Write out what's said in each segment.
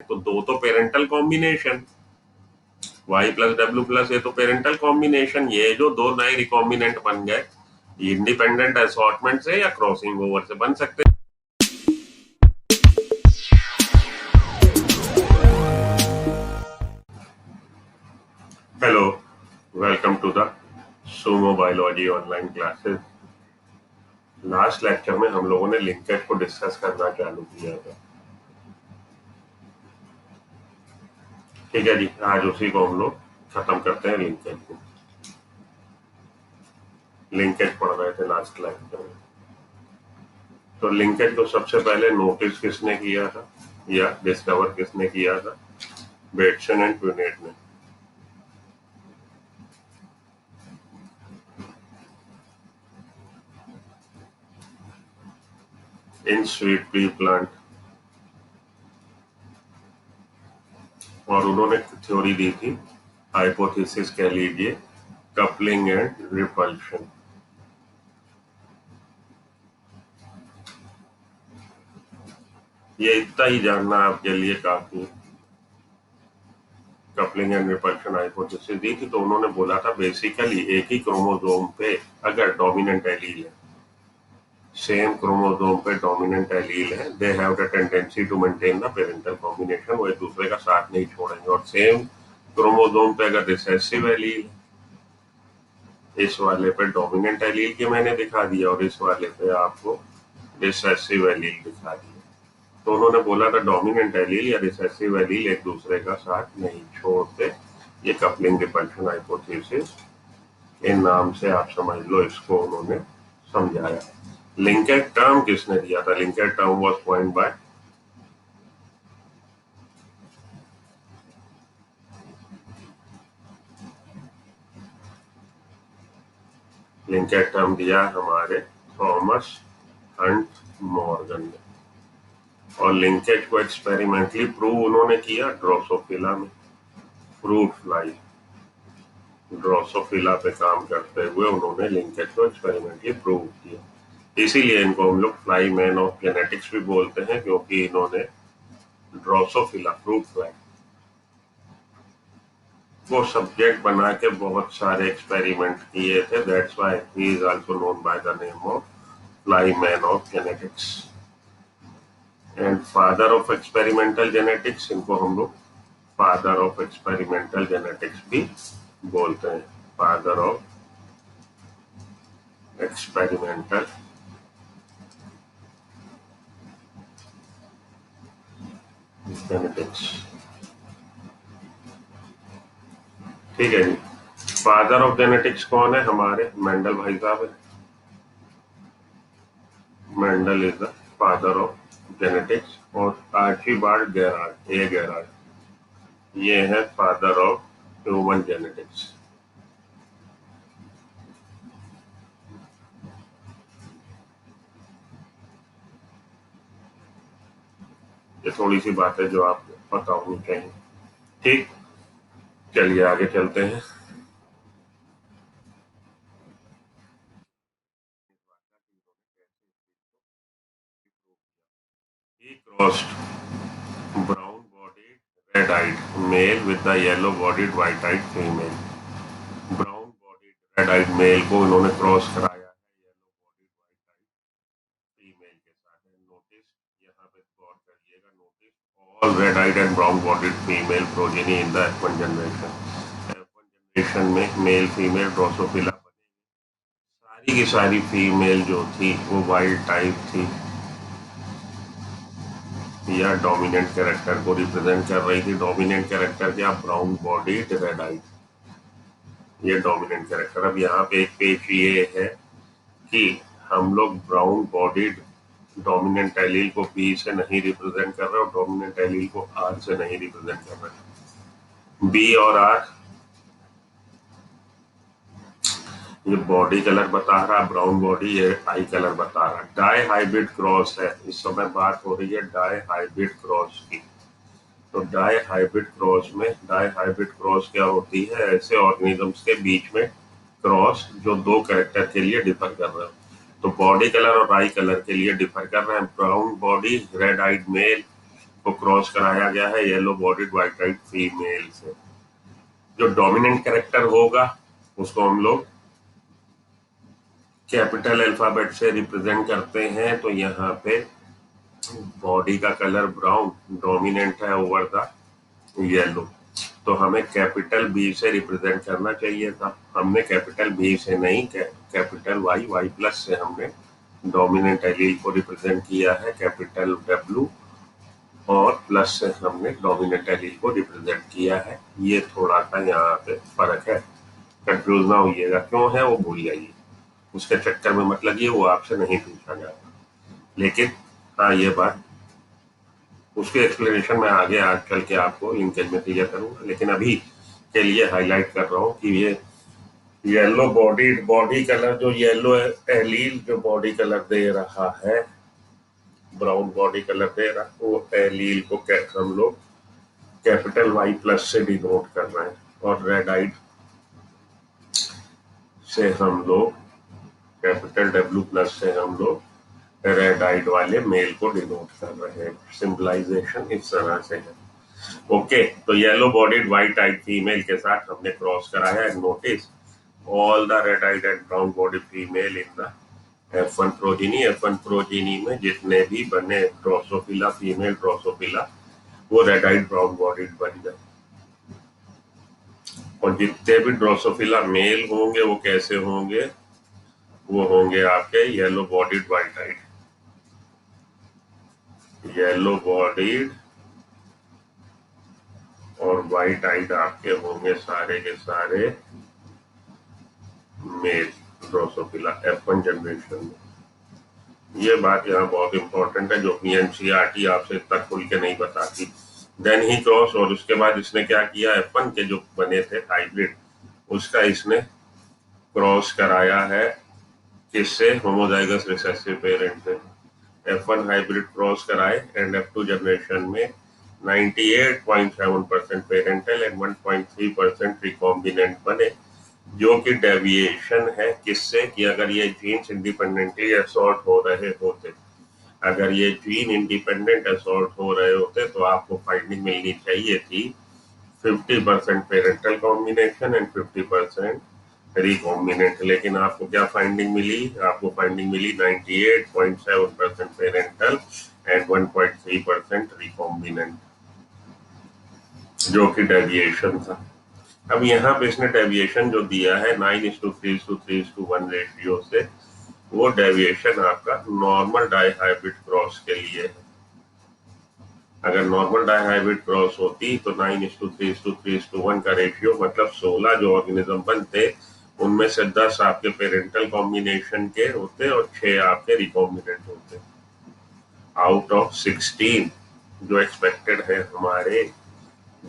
तो दो तो parental combination, y plus W plus, ये तो पेरेंटल कॉम्बिनेशन। ये जो दो नए रिकॉम्बिनेंट बन गए, इंडिपेंडेंट असॉर्टमेंट से या क्रॉसिंग ओवर से बन सकते हैं। Hello, welcome to the Sumo biology online classes. Last lecture में हम लोगों ने लिंकेज को डिस्कस करना चालू किया था। ठीक है जी, आज उसी को हम लोग खत्म करते हैं। लिंकेज को, लिंकेज पढ़ रहे थे लास्ट लेक्चर में। तो लिंकेज को सबसे पहले नोटिस किसने किया था या डिस्कवर किसने किया था? बेटसन एंड प्यूनेट ने। इन स्वीट पी प्लांट, और उन्होंने थ्योरी दी थी, हाइपोथेसिस कह लीजिए, कपलिंग एंड रिपल्शन। ये इतना ही जानना आपके लिए काफी। कपलिंग एंड रिपल्शन हाइपोथेसिस दी थी, तो उन्होंने बोला था बेसिकली एक ही क्रोमोसोम पे अगर डोमिनेंट एलील है, सेम क्रोमोसोम पे डोमिनेंट एलील है, they have the tendency to maintain the parental combination. वो एक दूसरे का साथ नहीं छोड़ेंगे। और सेम क्रोमोसोम पे अगर रिसेसिव एलील, इस वाले पे डोमिनेंट एलील के मैंने दिखा दिया और इस वाले पे आपको रिसेसिव एलील दिखा दिया, तो उन्होंने बोला था डोमिनेंट एलील या रिसेसिव एलील एक दूसरे का साथ नहीं छोड़ते। ये कपलिंग रिपल्शन हाइपोथेसिस, इन नाम से आप समझ लो, इसको उन्होंने समझाया। लिंकेज टर्म किसने दिया था? Linkage term was point by linkage term दिया हमारे थॉमस हंट मॉर्गन ने। और लिंकेज को एक्सपेरिमेंटली प्रूव उन्होंने किया ड्रोसोफिला में। फ्रूट फ्लाई ड्रोसोफिला पे काम करते हुए उन्होंने लिंकेज को एक्सपेरिमेंटली प्रूव किया। इसीलिए इनको हम लोग फ्लाई मैन ऑफ जेनेटिक्स भी बोलते हैं, क्योंकि इन्होंने ड्रोसोफिला, फ्रूट फ्लाई को सब्जेक्ट बना के बहुत सारे एक्सपेरिमेंट किए थे। That's why he is also known by the name of fly man of genetics and father of experimental genetics. इनको हम लोग फादर ऑफ एक्सपेरिमेंटल जेनेटिक्स भी बोलते हैं। Father of experimental genetics. ठीक है जी। फादर ऑफ जेनेटिक्स कौन है? हमारे मेंडल भाई साहब है। Mendel is the father of genetics. और आर्चीबाल्ड गेरार्ड, ए गेरार्ड, ये है फादर ऑफ ह्यूमन जेनेटिक्स। ये थोड़ी सी बात है जो आपको पता होनी चाहिए। ठीक, चलिए आगे चलते हैं। He crossed brown bodied red eyed male with the yellow bodied white eyed female। Brown bodied red eyed male को इन्होंने क्रॉस कराया है yellow bodied white eyed female के साथ। नोटिस, यहाँ पे गौर करिएगा, notice all red eyed and brown bodied female progeny in the F1 generation. F1 generation में मेल फीमेल ड्रोसोफिला बने। सारी की सारी फीमेल जो थी वो वाइल्ड टाइप थी या डोमिनेंट कैरेक्टर को रिप्रेजेंट कर रही थी। डोमिनेंट कैरेक्टर क्या? ब्राउन बॉडीड रेड आइड, ये डोमिनेंट कैरेक्टर। अब यहाँ पे एक पेज ये है कि हम लोग ब्राउन बॉडीड डोमिनेंट एलील को बी से नहीं रिप्रेजेंट कर रहे और डोमिनेंट एलील को आर से नहीं रिप्रेजेंट कर रहे। बी और आर, ये बॉडी कलर बता रहा, ब्राउन बॉडी, ये आई कलर बता रहा। डाई हाइब्रिड क्रॉस है, इस समय बात हो रही है डाई हाइब्रिड क्रॉस की। तो डाई हाइब्रिड क्रॉस में, डाई हाइब्रिड क्रॉस क्या होती है? ऐसे ऑर्गेनिजम्स के बीच में क्रॉस जो दो कैरेक्टर के लिए डिफर कर रहे हो। तो बॉडी कलर और आई कलर के लिए डिफर कर रहे हैं। Brown body red eyed male को क्रॉस कराया गया है yellow bodied white eyed female से। जो डोमिनेंट कैरेक्टर होगा उसको हम लोग कैपिटल अल्फाबेट से रिप्रेजेंट करते हैं। तो यहाँ पे बॉडी का कलर ब्राउन डोमिनेंट है ओवर द येलो, तो हमें कैपिटल बी से रिप्रेजेंट करना चाहिए था। हमने कैपिटल बी से नहीं, कैपिटल वाई प्लस से हमने डोमिनेंट एलील को रिप्रेजेंट किया है। कैपिटल डब्ल्यू और प्लस से हमने डोमिनेंट एलील को रिप्रेजेंट किया है। ये थोड़ा सा यहाँ पे फर्क है, कंफ्यूज ना होइएगा। क्यों है वो भूल जाइए, उसके चक्कर में मत लगिए, वो आपसे नहीं पूछा जाता। लेकिन हाँ, ये बात उसके एक्सप्लेनेशन में आगे आज चल के आपको लिंकेज में क्लियर करूंगा, लेकिन अभी के लिए हाईलाइट कर रहा हूँ कि ये येलो बॉडी कलर, जो येलो एलील जो बॉडी कलर दे रहा है, ब्राउन बॉडी कलर दे रहा, वो एलील को हम लोग कैपिटल वाई प्लस से डिनोट कर रहे हैं, और रेड आइड से हम लोग कैपिटल डब्ल्यू प्लस से हम लोग रेड आइड वाले मेल को डिनोट कर रहे हैं। सिंबलाइजेशन इस तरह से है। ओके, तो yellow bodied white eyed female के साथ हमने क्रॉस कराया है। Notice all the red eyed and brown body female in the F1 progeny. F1 progeny में जितने भी बने ड्रोसोफिला, फीमेल ड्रोसोफिला, वो रेड आइड ब्राउन बॉडीड बन गए। और जितने भी ड्रोसोफिला मेल होंगे वो कैसे होंगे, वो होंगे आपके येलो बॉडीड व्हाइट आइड, येलो बॉडीड और व्हाइट आइड आपके होंगे सारे के सारे मेल ड्रोसोफिला F1 जनरेशन में। ये बात यहाँ बहुत इंपॉर्टेंट है, जो कि एनसीईआरटी आपसे इतना खुल के नहीं बताती। देन ही क्रॉस, और उसके बाद इसने क्या किया, F1 के जो बने थे हाइब्रिड, उसका इसने क्रॉस कराया है किससे, होमोजाइगस रिसेसिव पेरेंट से। F1 हाइब्रिड क्रॉस कराए एंड F2 जनरेशन में 98.7% पेरेंटल एंड 1.3% रिकॉम्बिनेंट बने, जो कि डेविएशन है किससे, कि अगर ये जीन्स इंडिपेंडेंटली असॉर्ट हो रहे होते, अगर ये जीन इंडिपेंडेंट असॉर्ट हो रहे होते तो आपको फाइंडिंग मिलनी चाहिए थी 50% पेरेंटल कॉम्बिनेशन एंड 50% रिकॉम्बिनेंट। लेकिन आपको क्या फाइंडिंग मिली, आपको फाइंडिंग मिली 98.7% पेरेंटल एंड 1.3% रिकॉम्बिनेंट, जो कि डेविएशन था। अब यहाँ पे इसने डेविएशन जो दिया है 9:3:3:1 रेशियो से, वो डेविएशन आपका नॉर्मल डाईहाइब्रिड क्रॉस के लिए है। अगर नॉर्मल डाईहाइब्रिड क्रॉस होती तो 9:3:3:1 का रेशियो, मतलब 16 जो ऑर्गेनिज्म बनते उनमें से 10 आपके पेरेंटल कॉम्बिनेशन के होते और 6 आपके रिकॉम्बिनेंट होते। आउट ऑफ 16 जो एक्सपेक्टेड है हमारे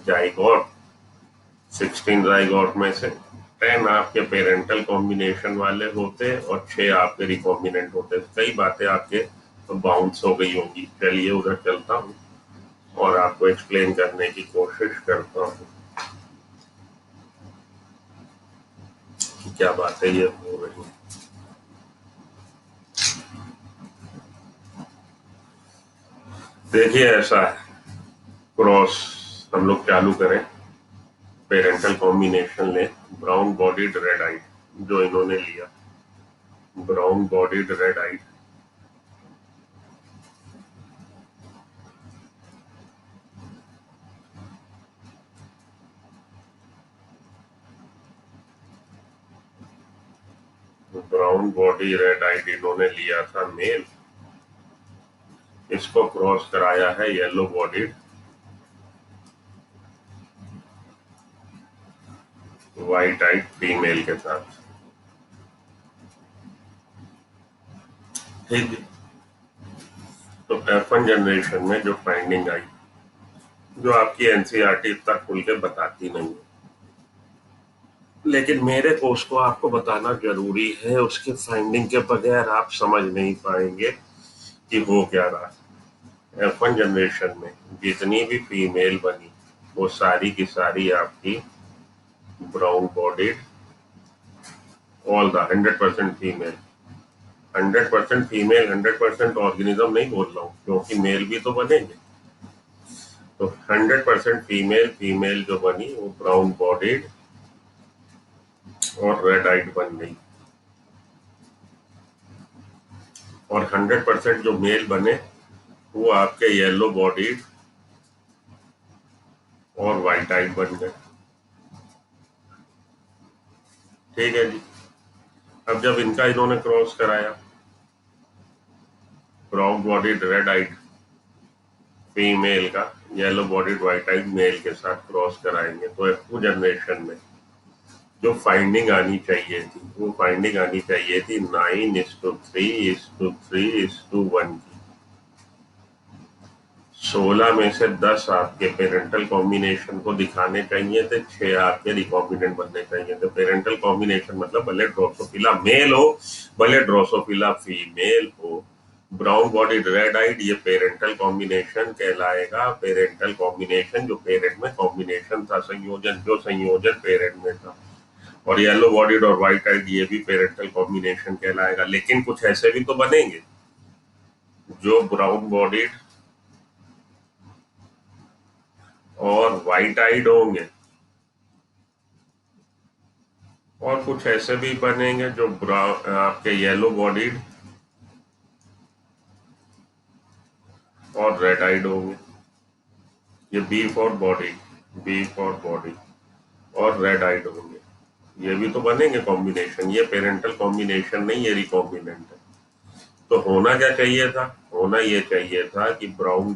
जाइगोट, 16 जाइगोट में से 10 आपके पेरेंटल कॉम्बिनेशन वाले होते और 6 आपके रिकॉम्बिनेंट होते। कई बातें आपके बाउंस हो गई होंगी। चलिए उधर चलता हूँ और आपको एक्सप्लेन करने की कोशिश करता हूँ कि क्या बातें ये हो रही हैं। देखिए ऐसा है, क्रॉस हम लोग चालू करें, पेरेंटल कॉम्बिनेशन ले, ब्राउन बॉडीड रेड आइड जो इन्होंने लिया, brown bodied red eyed, brown body red eyed इन्होंने लिया था मेल, इसको क्रॉस कराया है yellow bodied white eyed female के साथ। ठीक है, तो F1 जनरेशन में जो फाइंडिंग आई, जो आपकी एनसीईआरटी इतना खुल के बताती नहीं है, लेकिन मेरे को उसको आपको बताना जरूरी है। उसके फाइंडिंग के बगैर आप समझ नहीं पाएंगे कि हो क्या रहा। F1 जनरेशन में जितनी भी फीमेल बनी वो सारी की सारी आपकी brown bodied, all the 100% female, 100% female, 100% organism नहीं बोल रहा हूँ, क्योंकि मेल भी तो बनेंगे। तो 100% फीमेल जो बनी वो ब्राउन बॉडीड और रेड आइड बन गई, और 100% जो मेल बने वो आपके येलो बॉडीड और व्हाइट आइड बन गए। ठीक है जी। अब जब इनका इन्होंने क्रॉस कराया, brown bodied red eyed female का yellow bodied white eyed male के साथ क्रॉस कराएंगे, तो F2 जनरेशन में जो फाइंडिंग आनी चाहिए थी वो फाइंडिंग आनी चाहिए थी 9:3:3:1 की। 16 में से 10 आपके पेरेंटल कॉम्बिनेशन को दिखाने चाहिए थे, 6 आपके रिकॉम्बिनेंट बनने चाहिए थे। पेरेंटल कॉम्बिनेशन मतलब भले ड्रोसोफिला मेल हो भले ड्रोसोफिला फीमेल हो, ब्राउन बॉडीड रेड आइड ये पेरेंटल कॉम्बिनेशन कहलाएगा। पेरेंटल कॉम्बिनेशन जो पेरेंट में कॉम्बिनेशन था, संयोजन जो संयोजन पेरेंट में था। और येलो बॉडीड और व्हाइट आइड ये भी पेरेंटल कॉम्बिनेशन कहलाएगा। लेकिन कुछ ऐसे भी तो बनेंगे जो ब्राउन बॉडीड और व्हाइट आइड होंगे, और कुछ ऐसे भी बनेंगे जो आपके येलो बॉडीड और रेड आइड होंगे। ये बी फॉर बॉडी और रेड आइड होंगे, ये भी तो बनेंगे कॉम्बिनेशन। ये पेरेंटल कॉम्बिनेशन नहीं, ये रिकॉम्बिनेंट है। तो होना क्या चाहिए था? होना ये चाहिए था कि ब्राउन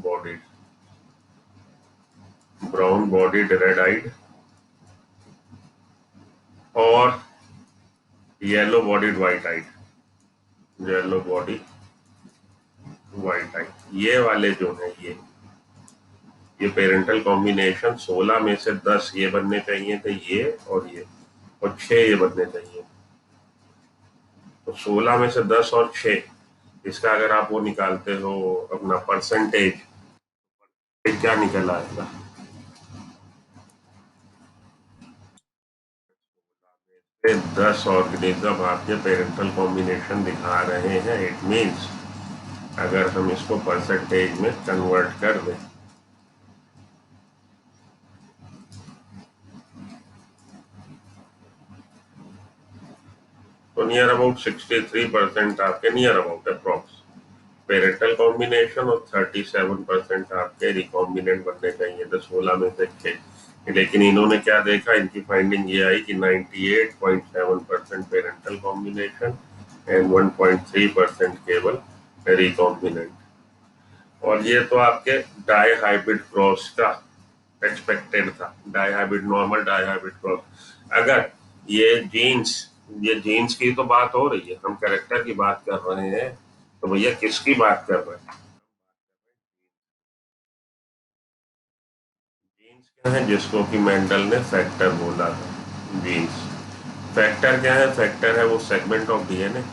बॉडीड रेड आइड और येलो बॉडीड व्हाइट आइड, येलो बॉडी व्हाइट आइड ये वाले जो है ये पेरेंटल कॉम्बिनेशन 16 में से 10 ये बनने चाहिए थे, ये और 6 ये बनने चाहिए। तो 16 में से 10 और 6, इसका अगर आप वो निकालते हो अपना परसेंटेज, क्या निकल आएगा? 10 ऑर्गेनिज्म आपके पेरेंटल कॉम्बिनेशन दिखा रहे हैं। इट मीन्स अगर हम इसको परसेंटेज में कन्वर्ट कर दें तो नियर अबाउट 63% आपके, near about approx parental combination, और 37% आपके रिकॉम्बिनेंट बनने चाहिए थे 16 में से 6। लेकिन इन्होंने क्या देखा, इनकी फाइंडिंग ये आई कि 98.7% पेरेंटल कॉम्बिनेशन एंड 1.3% केवल रिकॉम्बिनेंट। और ये तो आपके डाई हाइब्रिड क्रॉस का एक्सपेक्टेड था, dihybrid normal dihybrid cross. अगर ये जीन्स की तो बात हो रही है, हम कैरेक्टर की बात कर रहे हैं, तो भैया किसकी बात कर रहे हैं? जीन्स क्या है जिसको कि मेंडल ने फैक्टर बोला था? जीन्स फैक्टर क्या है? फैक्टर है वो segment of DNA.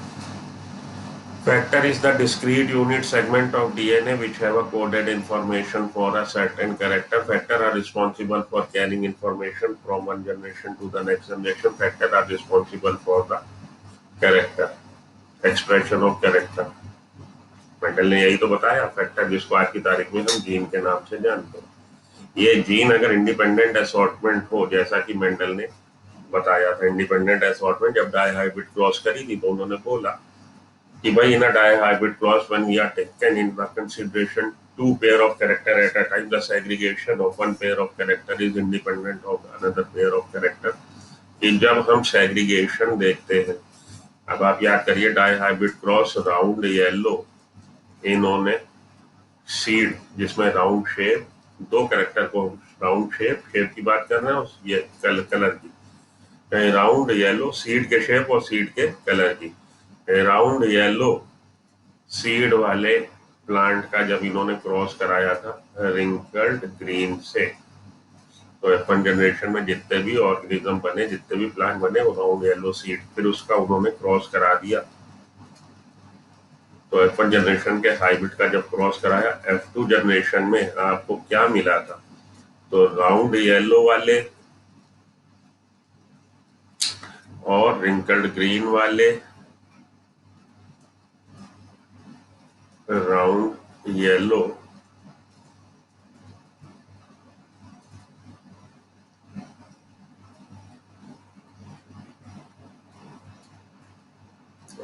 Factor is the discrete unit segment of DNA which have a coded information for a certain character. Factor are responsible for carrying information from one generation to the next generation. Factor are responsible for the character, expression of character. Mendel ने यही तो बताया, factor जिसको आज की तारीख में हम जीन के नाम से जानते हैं। ये जीन अगर इंडिपेंडेंट असॉर्टमेंट हो, जैसा कि मेंडल ने बताया था, इंडिपेंडेंट असॉर्टमेंट जब डाई हाइब्रिड क्रॉस करी थी तो उन्होंने बोला कि भाई in a dihybrid cross when we are taken into consideration two pair of character at a time, the segregation of one pair of character is independent of another pair of character। कि जब हम segregation देखते हैं, अब आप याद करिए dihybrid cross round yellow, इन्होंने सीड जिसमें राउंड शेप, दो कैरेक्टर को राउंड शेप की बात कर रहे हैं, ये कलर की, राउंड येलो सीड के शेप और सीड के कलर की। राउंड येलो सीड वाले प्लांट का जब इन्होंने क्रॉस कराया था रिंकल्ड ग्रीन से, तो F1 जनरेशन में जितने भी ऑर्गेनिज्म बने, जितने भी प्लांट बने, वो राउंड येलो सीड, फिर उसका उन्होंने क्रॉस करा दिया। तो F1 जनरेशन के हाइब्रिड का जब क्रॉस कराया, F2 जनरेशन में आपको क्या मिला था? तो राउंड येलो वाले और रिंकल्ड ग्रीन वाले, राउंड येलो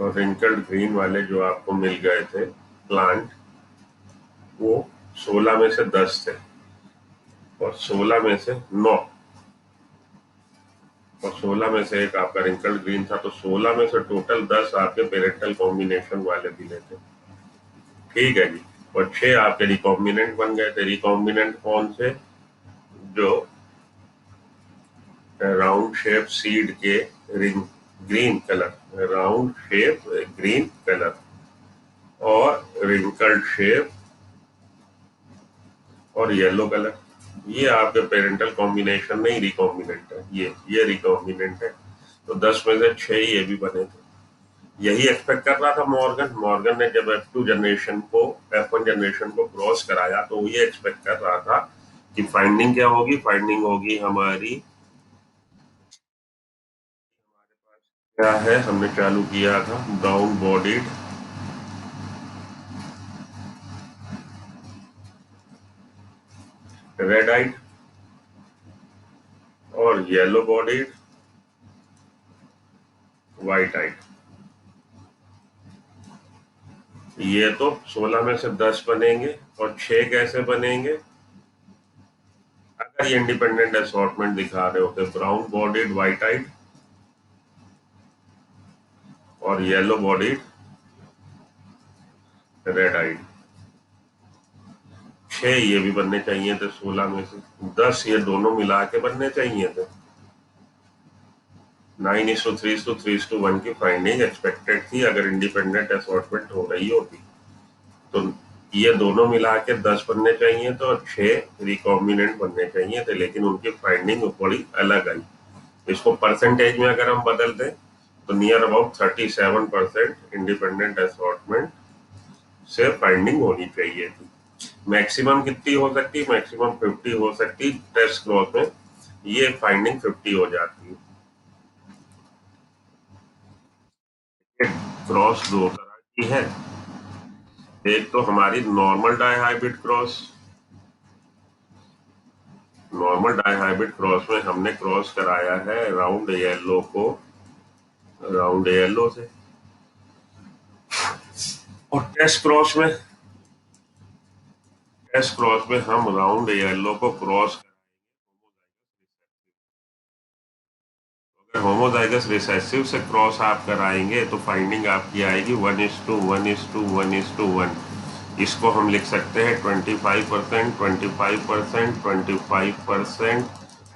और रिंकल्ड ग्रीन वाले जो आपको मिल गए थे प्लांट, वो 16 में से 10 थे और 16 में से 9 और 16 में से एक आपका रिंकल्ड ग्रीन था, तो 16 में से टोटल 10 आपके पेरेंटल कॉम्बिनेशन वाले मिले थे। ठीक है जी। और 6 आपके रिकॉम्बिनेंट बन गए थे। रिकॉम्बिनेंट कौन से? जो राउंड शेप सीड के ring green colour, round shape green colour और रिंकल्ड शेप और येलो कलर, ये आपके पेरेंटल कॉम्बिनेशन नहीं रिकॉम्बिनेंट है। ये रिकॉम्बिनेंट है। तो 10 में से 6 ही ये भी बने थे। यही एक्सपेक्ट कर रहा था मॉर्गन। मॉर्गन ने जब F1 जनरेशन को क्रॉस कराया तो ये एक्सपेक्ट कर रहा था कि फाइंडिंग क्या होगी? फाइंडिंग होगी हमारी, क्या है हमने चालू किया था, ब्राउन बॉडीड रेड आइड और येलो बॉडीड व्हाइट आइड। ये तो 16 में से 10 बनेंगे और 6 कैसे बनेंगे? अगर ये इंडिपेंडेंट असॉर्टमेंट दिखा रहे होते, ब्राउन बॉडीड व्हाइट आइड और येलो बॉडीड रेड आइड, 6 ये भी बनने चाहिए थे। 16 में से 10 ये दोनों मिला के बनने चाहिए थे। 9:3:3:1 की फाइंडिंग एक्सपेक्टेड थी अगर इंडिपेंडेंट असॉर्टमेंट हो रही होती। तो ये दोनों मिला के 10 बनने चाहिए थे और 6 रिकॉम्बिनेंट बनने चाहिए थे, लेकिन उनकी फाइंडिंग बड़ी अलग आई। इसको परसेंटेज में अगर हम बदल दें तो नियर अबाउट 37% इंडिपेंडेंट असॉर्टमेंट से फाइंडिंग होनी चाहिए थी। मैक्सिमम कितनी हो सकती? मैक्सिमम 50 हो सकती। टेस्ट क्रॉस में ये फाइंडिंग 50 हो जाती है। क्रॉस दो तरह की है। एक तो हमारी normal dihybrid cross, normal dihybrid cross में हमने क्रॉस कराया है राउंड येलो को राउंड येलो से। और टेस्ट क्रॉस में हम राउंड येलो को क्रॉस, अगर होमोजाइगस रिसेसिव से क्रॉस आप कराएंगे तो फाइंडिंग आपकी आएगी 1:1:1:1:1। इसको हम लिख सकते हैं 25%, 25%, 25%,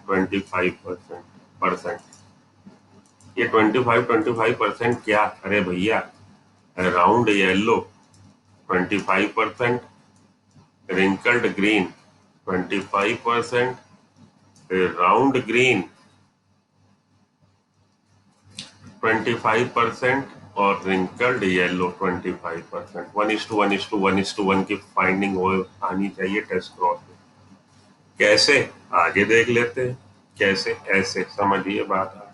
25%। ये 25% क्या? अरे भैया, round yellow 25%, wrinkled green 25%, round green 25% और रिंकल्ड येलो 25%। 1:1:1:1 की फाइंडिंग हो आनी चाहिए टेस्ट क्रॉस में। कैसे? आगे देख लेते हैं कैसे। ऐसे समझिए बात।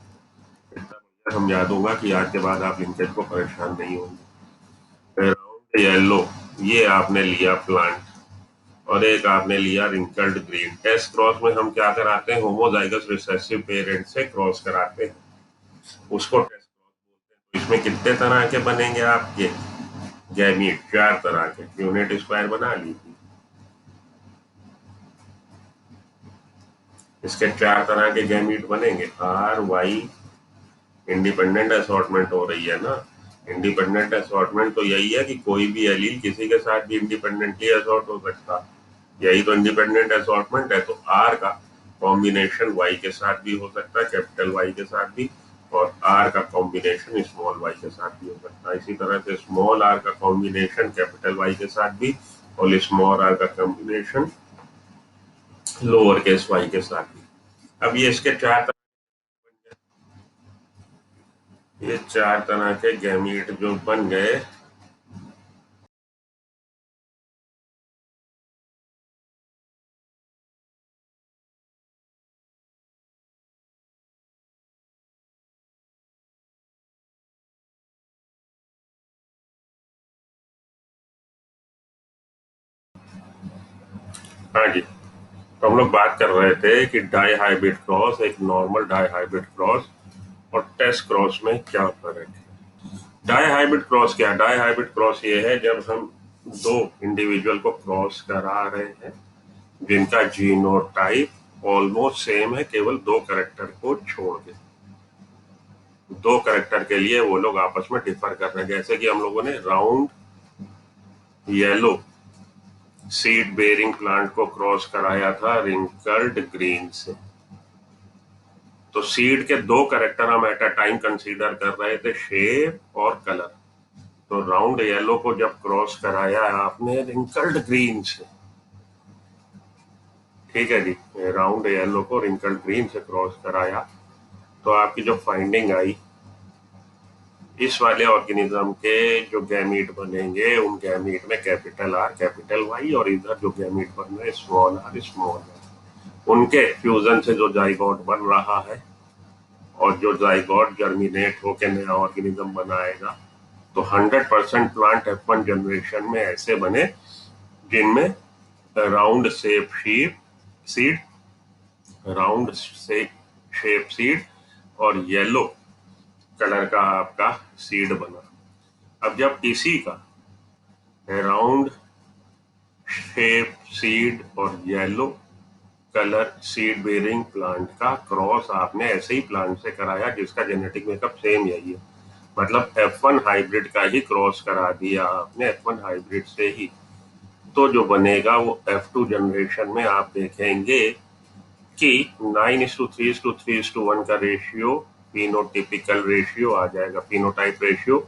इतना बढ़िया समझा दूंगा कि आज के बाद आप लिंकेज को परेशान नहीं होंगे। राउंड येलो ये आपने लिया प्लांट और एक आपने लिया रिंकल्ड ग्रीन। टेस्ट क्रॉस में हम क्या कराते हैं? होमोजाइगस रिसेसिव पेरेंट से क्रॉस कराते हैं, उसको टेस्ट क्रॉस बोलते हैं। तो इसमें कितने तरह के बनेंगे आपके गैमीट? 4 तरह के। यूनिट स्क्वायर बना लीजिए। इसके 4 तरह के गैमीट बनेंगे। आर वाई, इंडिपेंडेंट असॉर्टमेंट हो रही है ना। इंडिपेंडेंट असॉर्टमेंट तो यही है कि कोई भी एलील किसी के साथ भी इंडिपेंडेंटली असॉर्ट हो सकता। यही तो इंडिपेंडेंट असॉर्टमेंट है। तो आर का कॉम्बिनेशन वाई के साथ भी हो सकता है, कैपिटल वाई के साथ भी, और आर का कॉम्बिनेशन स्मॉल वाई के साथ भी हो सकता है। इसी तरह से स्मॉल आर का कॉम्बिनेशन कैपिटल वाई के साथ भी और स्मॉल आर का कॉम्बिनेशन लोअर केस वाई के साथ भी। अब ये इसके 4 ये 4 तरह के गैमीट जो बन गए, हाँ जी, तो हम लोग बात कर रहे थे कि डाई हाइब्रिड क्रॉस, एक नॉर्मल डाई हाइब्रिड क्रॉस और टेस्ट क्रॉस में क्या फर्क है। डाई हाइब्रिड क्रॉस क्या है? डाई हाइब्रिड क्रॉस ये है जब हम दो इंडिविजुअल को क्रॉस करा रहे हैं जिनका जीनोटाइप ऑलमोस्ट सेम है, केवल दो कैरेक्टर को छोड़ के। दो कैरेक्टर के लिए वो लोग आपस में डिफर कर रहे हैं। जैसे कि हम लोगों ने round yellow seed bearing plant को क्रॉस कराया था रिंकल्ड ग्रीन से। तो सीड के दो कैरेक्टर हम एट अ टाइम कंसीडर कर रहे थे, शेप और कलर। तो राउंड येलो को जब क्रॉस कराया आपने रिंकल्ड ग्रीन से, ठीक है जी, राउंड येलो को रिंकल्ड ग्रीन से क्रॉस कराया, तो आपकी जो फाइंडिंग आई, इस वाले ऑर्गेनिज्म के जो गैमीट बनेंगे उन गैमीट में कैपिटल आर कैपिटल वाई, और इधर जो गैमीट बन रहे स्मॉल आर स्मॉल वाई, उनके फ्यूजन से जो जाइगोट बन रहा है और जो जाइगोट जर्मिनेट होकर नया ऑर्गेनिज्म बनाएगा, तो 100% प्लांट F1 जनरेशन में ऐसे बने जिनमें round shape seed, round shape seed और येलो कलर का आपका सीड बना। अब जब इसी का राउंड शेप सीड और yellow colour seed bearing plant का क्रॉस आपने ऐसे ही प्लांट से कराया जिसका जेनेटिक मेकअप सेम यही है, मतलब F1 हाइब्रिड का ही क्रॉस करा दिया आपने F1 हाइब्रिड से ही, तो जो बनेगा वो F2 जनरेशन में आप देखेंगे कि 9:3:3:1 का रेशियो फिनोटिपिकल रेशियो आ जाएगा, फिनोटाइप रेशियो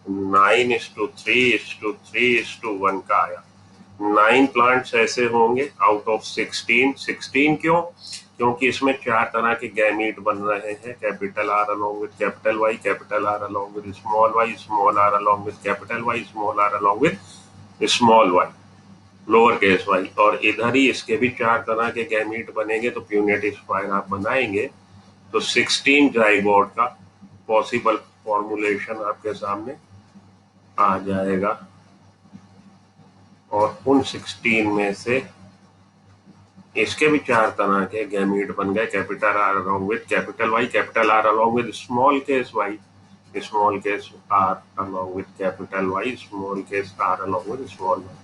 9:3:3:1 का आया। 9 प्लांट्स ऐसे होंगे आउट ऑफ 16 क्यों? क्योंकि इसमें 4 तरह के गैमीट बन रहे हैं, capital R along with capital Y, capital R along with small Y, small R along with capital Y, small R along with small Y, lower case Y, और इधर ही इसके भी 4 तरह के गैमीट बनेंगे। तो प्यूनेट स्क्वायर आप बनाएंगे तो 16 जाइगोट का पॉसिबल फॉर्मुलेशन आपके सामने आ जाएगा, और उन 16 में से इसके भी 4 तरह के गैमीट बन गए, capital R along with capital Y, capital R along with small case Y, small case R along with capital Y, small case R along with small Y.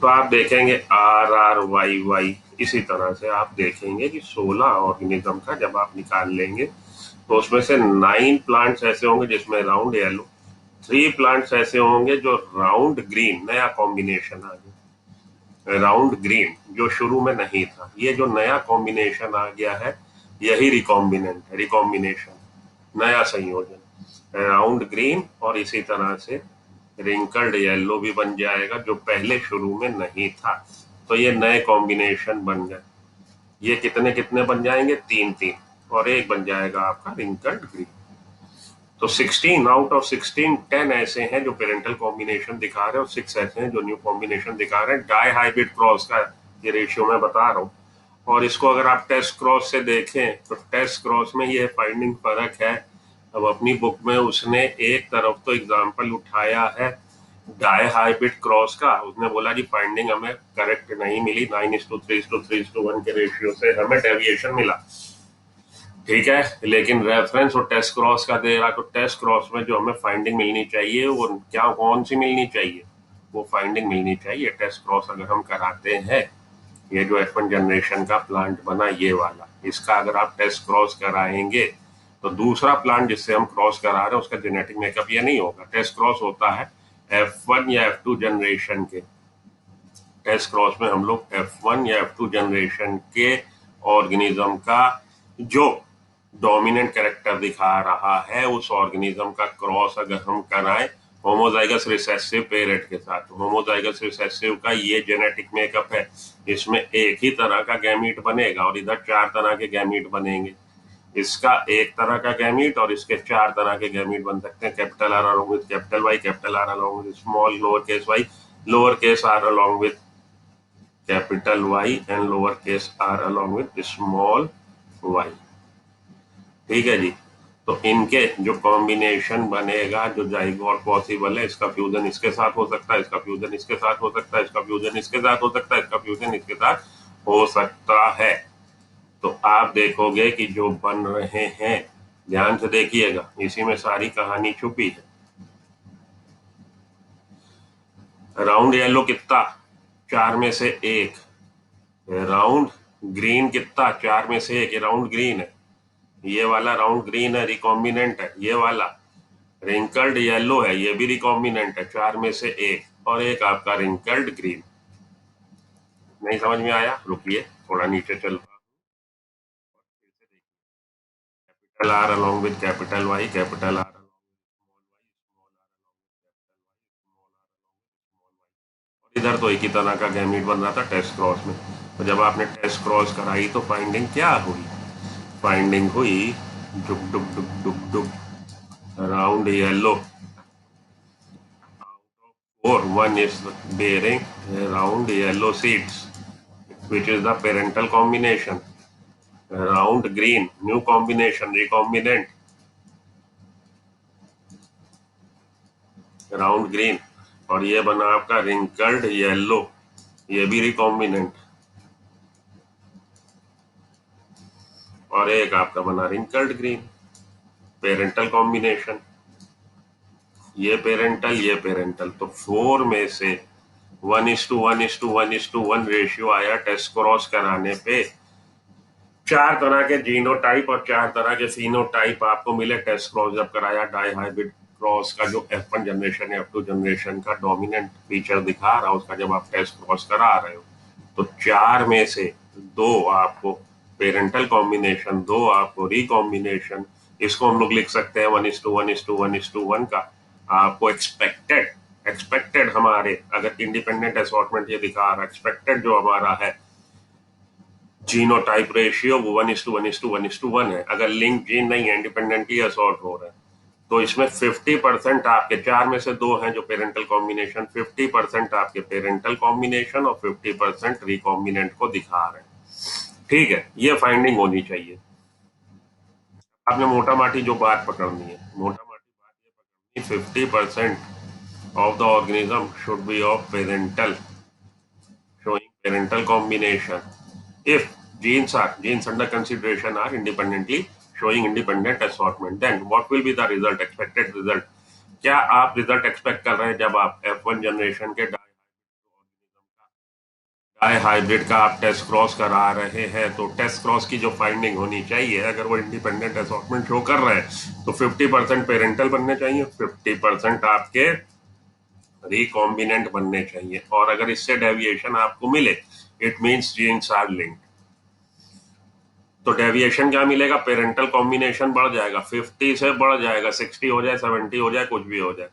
तो आप देखेंगे आर आर वाई वाई, इसी तरह से आप देखेंगे कि 16 organism का जब आप निकाल लेंगे तो उसमें से 9 प्लांट्स ऐसे होंगे जिसमें राउंड येलो, 3 प्लांट्स ऐसे होंगे जो राउंड ग्रीन, नया कॉम्बिनेशन आ गया, राउंड ग्रीन जो शुरू में नहीं था, ये जो नया कॉम्बिनेशन आ गया है यही रिकॉम्बिनेंट है, रिकॉम्बिनेशन नया संयोजन राउंड ग्रीन, और इसी तरह से रिंकल्ड येलो भी बन जाएगा जो पहले शुरू में नहीं था। तो ये नए कॉम्बिनेशन बन गए। ये कितने कितने बन जाएंगे? 3-3, और एक बन जाएगा आपका रिंकल्ड ग्रीन। तो 16 आउट ऑफ 16, 10 ऐसे हैं जो पेरेंटल कॉम्बिनेशन दिखा रहे हैं और 6 ऐसे हैं जो न्यू कॉम्बिनेशन दिखा रहे हैं। डाई हाइब्रिड क्रॉस का ये रेशियो मैं बता रहा हूँ, और इसको अगर आप टेस्ट क्रॉस से देखें तो टेस्ट क्रॉस में ये फाइंडिंग फर्क है। अब अपनी बुक में उसने एक तरफ तो एग्जाम्पल उठाया है डाई हाइब्रिड क्रॉस का, उसने बोला जी फाइंडिंग हमें करेक्ट नहीं मिली, 9:3:3:1 के रेशियो से हमें डेविएशन मिला, ठीक है, लेकिन रेफरेंस और टेस्ट क्रॉस का दे रहा, तो टेस्ट क्रॉस में जो हमें फाइंडिंग मिलनी चाहिए वो क्या, कौन सी मिलनी चाहिए? वो फाइंडिंग मिलनी चाहिए टेस्ट क्रॉस अगर हम कराते हैं। ये जो F1 जनरेशन का प्लांट बना ये वाला, इसका अगर आप टेस्ट क्रॉस कराएंगे तो दूसरा प्लांट जिससे हम क्रॉस करा रहे हैं उसका जेनेटिक मेकअप ये नहीं होगा। टेस्ट क्रॉस होता है F1 या F2 जनरेशन के, टेस्ट क्रॉस में हम लोग F1 या F2 जनरेशन के ऑर्गेनिज्म का जो डोमिनेंट कैरेक्टर दिखा रहा है उस ऑर्गेनिज्म का क्रॉस अगर हम कराएं होमोजाइगस रिसेसिव पेरेंट के साथ, होमोजाइगस रिसेसिव का ये जेनेटिक मेकअप है, इसमें एक ही तरह का गैमीट बनेगा और इधर 4 तरह के गैमीट बनेंगे। इसका एक तरह का गैमीट और इसके 4 तरह के गैमीट बन सकते हैं, capital R along with capital Y, capital R along with small lower case Y, lower case R along with capital Y and lower case R along with small Y, ठीक है जी। तो इनके जो कॉम्बिनेशन बनेगा, जो जाइगोट पॉसिबल है, इसका फ्यूजन इसके साथ हो सकता है, इसका फ्यूजन इसके साथ हो सकता है, इसका फ्यूजन इसके साथ हो सकता है, इसका फ्यूजन इसके साथ हो सकता है। तो आप देखोगे कि जो बन रहे हैं, ध्यान से देखिएगा, इसी में सारी कहानी छुपी है। राउंड येलो कितना, 4 में से 1। राउंड ग्रीन कितना, 4 में से 1। ये राउंड ग्रीन है, ये वाला राउंड ग्रीन है, रिकॉम्बिनेंट है। ये वाला रिंकल्ड येलो है, ये भी रिकॉम्बिनेंट है, 4 में से 1। और एक आपका रिंकल्ड ग्रीन। नहीं समझ में आया? रुकिए थोड़ा नीचे चलता हूं। Capital R along with capital Y, capital R इधर तो एक ही तरह का गैमीट बन रहा था टेस्ट क्रॉस में। तो जब आपने टेस्ट क्रॉस कराई तो फाइंडिंग क्या हुई? फाइंडिंग हुई डुक डुक डुक डुक डुक, round yellow or one is bearing round yellow seeds, which is the parental combination. Round green, new combination, recombinant, round green. और ये बना आपका रिंकल्ड येलो, ये भी रिकॉम्बिनेंट। और एक आपका बना रिंकल्ड ग्रीन, पेरेंटल कॉम्बिनेशन। ये पेरेंटल। तो 4 में से 1:1:1:1 रेशियो आया टेस्ट क्रॉस कराने पे। 4 तरह के जीनोटाइप और 4 तरह के फिनोटाइप आपको मिले टेस्ट क्रॉस जब कराया। डाई हाइब्रिड क्रॉस का जो F1 जनरेशन या F2 जनरेशन का डोमिनेंट फीचर दिखा रहा है, उसका जब आप टेस्ट क्रॉस करा रहे हो तो 4 में से 2 आपको पेरेंटल कॉम्बिनेशन, 2 आपको रिकॉम्बिनेशन। इसको हम लोग लिख सकते हैं 1:1:1:1 का आपको एक्सपेक्टेड हमारे, अगर इंडिपेंडेंट असॉर्टमेंट ये दिखा रहा है, एक्सपेक्टेड जो हमारा है जीनोटाइप रेशियो वो 1:1:1:1 है। अगर लिंक जीन नहीं है, इंडिपेंडेंटली असॉर्ट हो रहा है, तो इसमें 50% आपके, 4 में से 2 हैं जो पेरेंटल कॉम्बिनेशन, 50% आपके पेरेंटल कॉम्बिनेशन और 50% रिकॉम्बिनेंट को दिखा रहे हैं। ठीक है, ये फाइंडिंग होनी चाहिए। आपने मोटा माटी जो बात पकड़नी है, मोटा माटी बात ये पकड़नी, 50% of the organism should be of parental, showing parental combination. If genes under consideration are independently showing independent assortment, then what will be the result, expected result? क्या आप रिजल्ट एक्सपेक्ट कर रहे हैं जब आप F1 जनरेशन के die hybrid का आप टेस्ट क्रॉस करा रहे हैं? तो टेस्ट क्रॉस की जो फाइंडिंग होनी चाहिए, अगर वो इंडिपेंडेंट असॉर्टमेंट शो कर रहे हैं तो 50% पेरेंटल बनने चाहिए, 50% आपके रिकॉम्बिनेंट बनने चाहिए। और अगर इससे डेविएशन आपको मिले, it means genes are linked. तो डेविएशन क्या मिलेगा? पेरेंटल कॉम्बिनेशन बढ़ जाएगा, 50 से बढ़ जाएगा, 60 हो जाए, 70 हो जाए, कुछ भी हो जाए।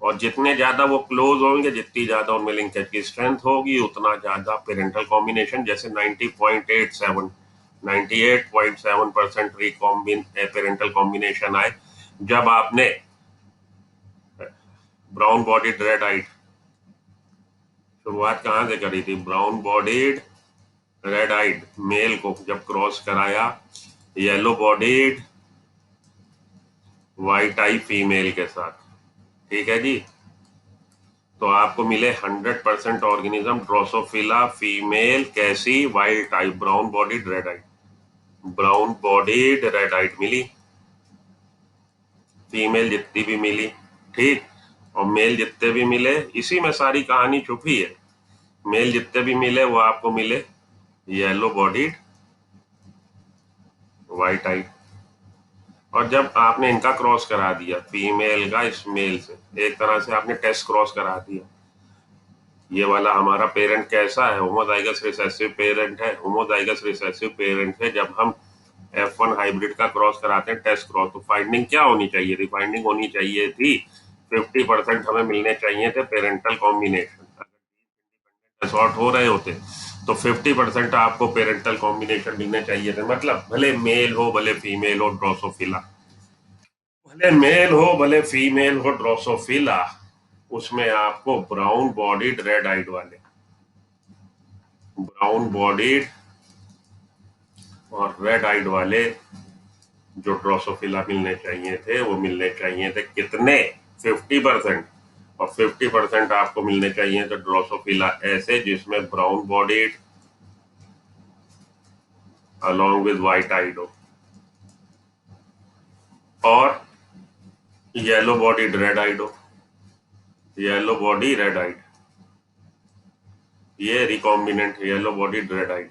और जितने ज्यादा वो क्लोज होंगे, जितनी ज्यादा उनमें लिंकेज की स्ट्रेंथ होगी, उतना ज्यादा पेरेंटल कॉम्बिनेशन, जैसे 90.87 98.7% रिकॉम्बिन पेरेंटल कॉम्बिनेशन आए जब आपने ब्राउन बॉडीड रेड आइड, शुरुआत कहां से करी थी? Brown bodied red eyed male को जब क्रॉस कराया yellow bodied white eye female के साथ, ठीक है जी, तो आपको मिले 100% ऑर्गेनिज्म ड्रोसोफिला फीमेल, कैसी? Wild type, brown bodied red eyed. Brown bodied red eyed मिली, फीमेल जितनी भी मिली, ठीक, और मेल जितने भी मिले, इसी में सारी कहानी छुपी है। मेल जितने भी मिले वो आपको मिले येलो बॉडीड व्हाइट आइड। और जब आपने इनका क्रॉस करा दिया, फीमेल का इस मेल से, एक तरह से आपने टेस्ट क्रॉस करा दिया। ये वाला हमारा पेरेंट कैसा है? होमोजाइगस रिसेसिव पेरेंट है। होमोजाइगस रिसेसिव पेरेंट है जब हम F1 हाइब्रिड का क्रॉस कराते हैं टेस्ट क्रॉस, तो फाइंडिंग क्या होनी चाहिए थी? फाइंडिंग होनी चाहिए थी 50% हमें मिलने चाहिए थे पेरेंटल कॉम्बिनेशन। अगर शॉर्ट हो रहे होते तो 50% आपको पेरेंटल कॉम्बिनेशन मिलने चाहिए थे। मतलब भले मेल हो भले फीमेल हो ड्रोसोफिला, भले मेल हो भले फीमेल हो ड्रोसोफिला, उसमें आपको ब्राउन बॉडीड रेड आइड वाले, ब्राउन बॉडीड और रेड आइड वाले जो ड्रोसोफिला मिलने चाहिए थे, वो मिलने चाहिए थे कितने? 50%। और 50% आपको मिलने चाहिए थे ड्रोसोफिला ऐसे जिसमें brown bodied along with white eyed हो, और येलो बॉडीड रेड आइड हो, येलो बॉडी रेड आइड। ये recombinant yellow bodied red eyed.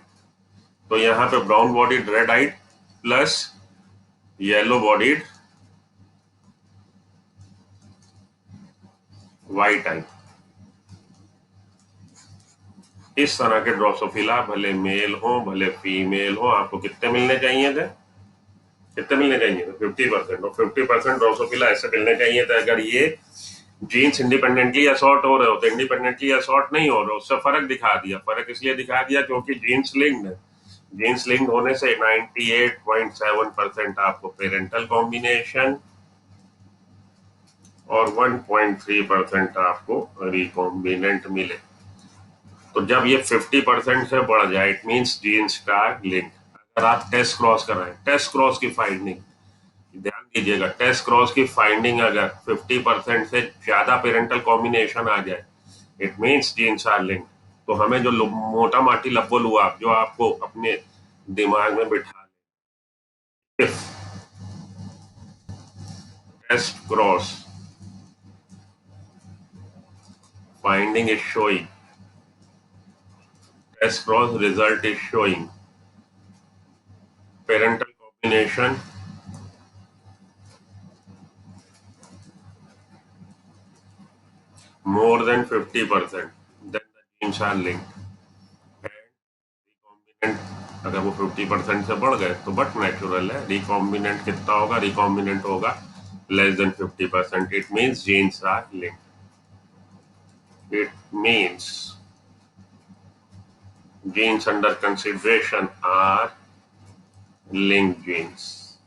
तो यहाँ पे brown bodied red eyed plus yellow bodied white eyed, इस तरह के ड्रोसोफिला भले मेल हो भले फीमेल हो, आपको कितने मिलने चाहिए थे? कितने मिलने चाहिए थे? 50%। और 50% ड्रोसोफिला ऐसे मिलने चाहिए थे अगर ये जीन्स इंडिपेंडेंटली असॉर्ट हो रहे होते। इंडिपेंडेंटली असॉर्ट नहीं हो रहे, उससे फर्क दिखा दिया। फर्क इसलिए दिखा दिया क्योंकि जीन्स लिंक्ड है। जीन्स लिंक्ड होने से 98.7% आपको पेरेंटल कॉम्बिनेशन और 1.3% आपको रिकॉम्बिनेंट मिले। तो जब ये 50% से बढ़ जाए इट मींस जीन्स का लिंक। अगर आप टेस्ट क्रॉस कर रहे हैं, टेस्ट क्रॉस की फाइंडिंग ध्यान दीजिएगा, टेस्ट क्रॉस की फाइंडिंग अगर 50% से ज्यादा पेरेंटल कॉम्बिनेशन आ जाए it means genes are link. तो हमें जो मोटा माटी लब्बो लुआब जो आपको अपने दिमाग में बिठा ले, test cross finding is showing, test cross result is showing parental combination more than 50%, then the genes are linked. And recombinant अगर वो 50% से बढ़ गए तो बट नेचुरल है। रिकॉम्बिनेंट कितना होगा? रिकॉम्बिनेंट होगा less than 50%. It means genes are linked. It means genes under consideration are linked genes.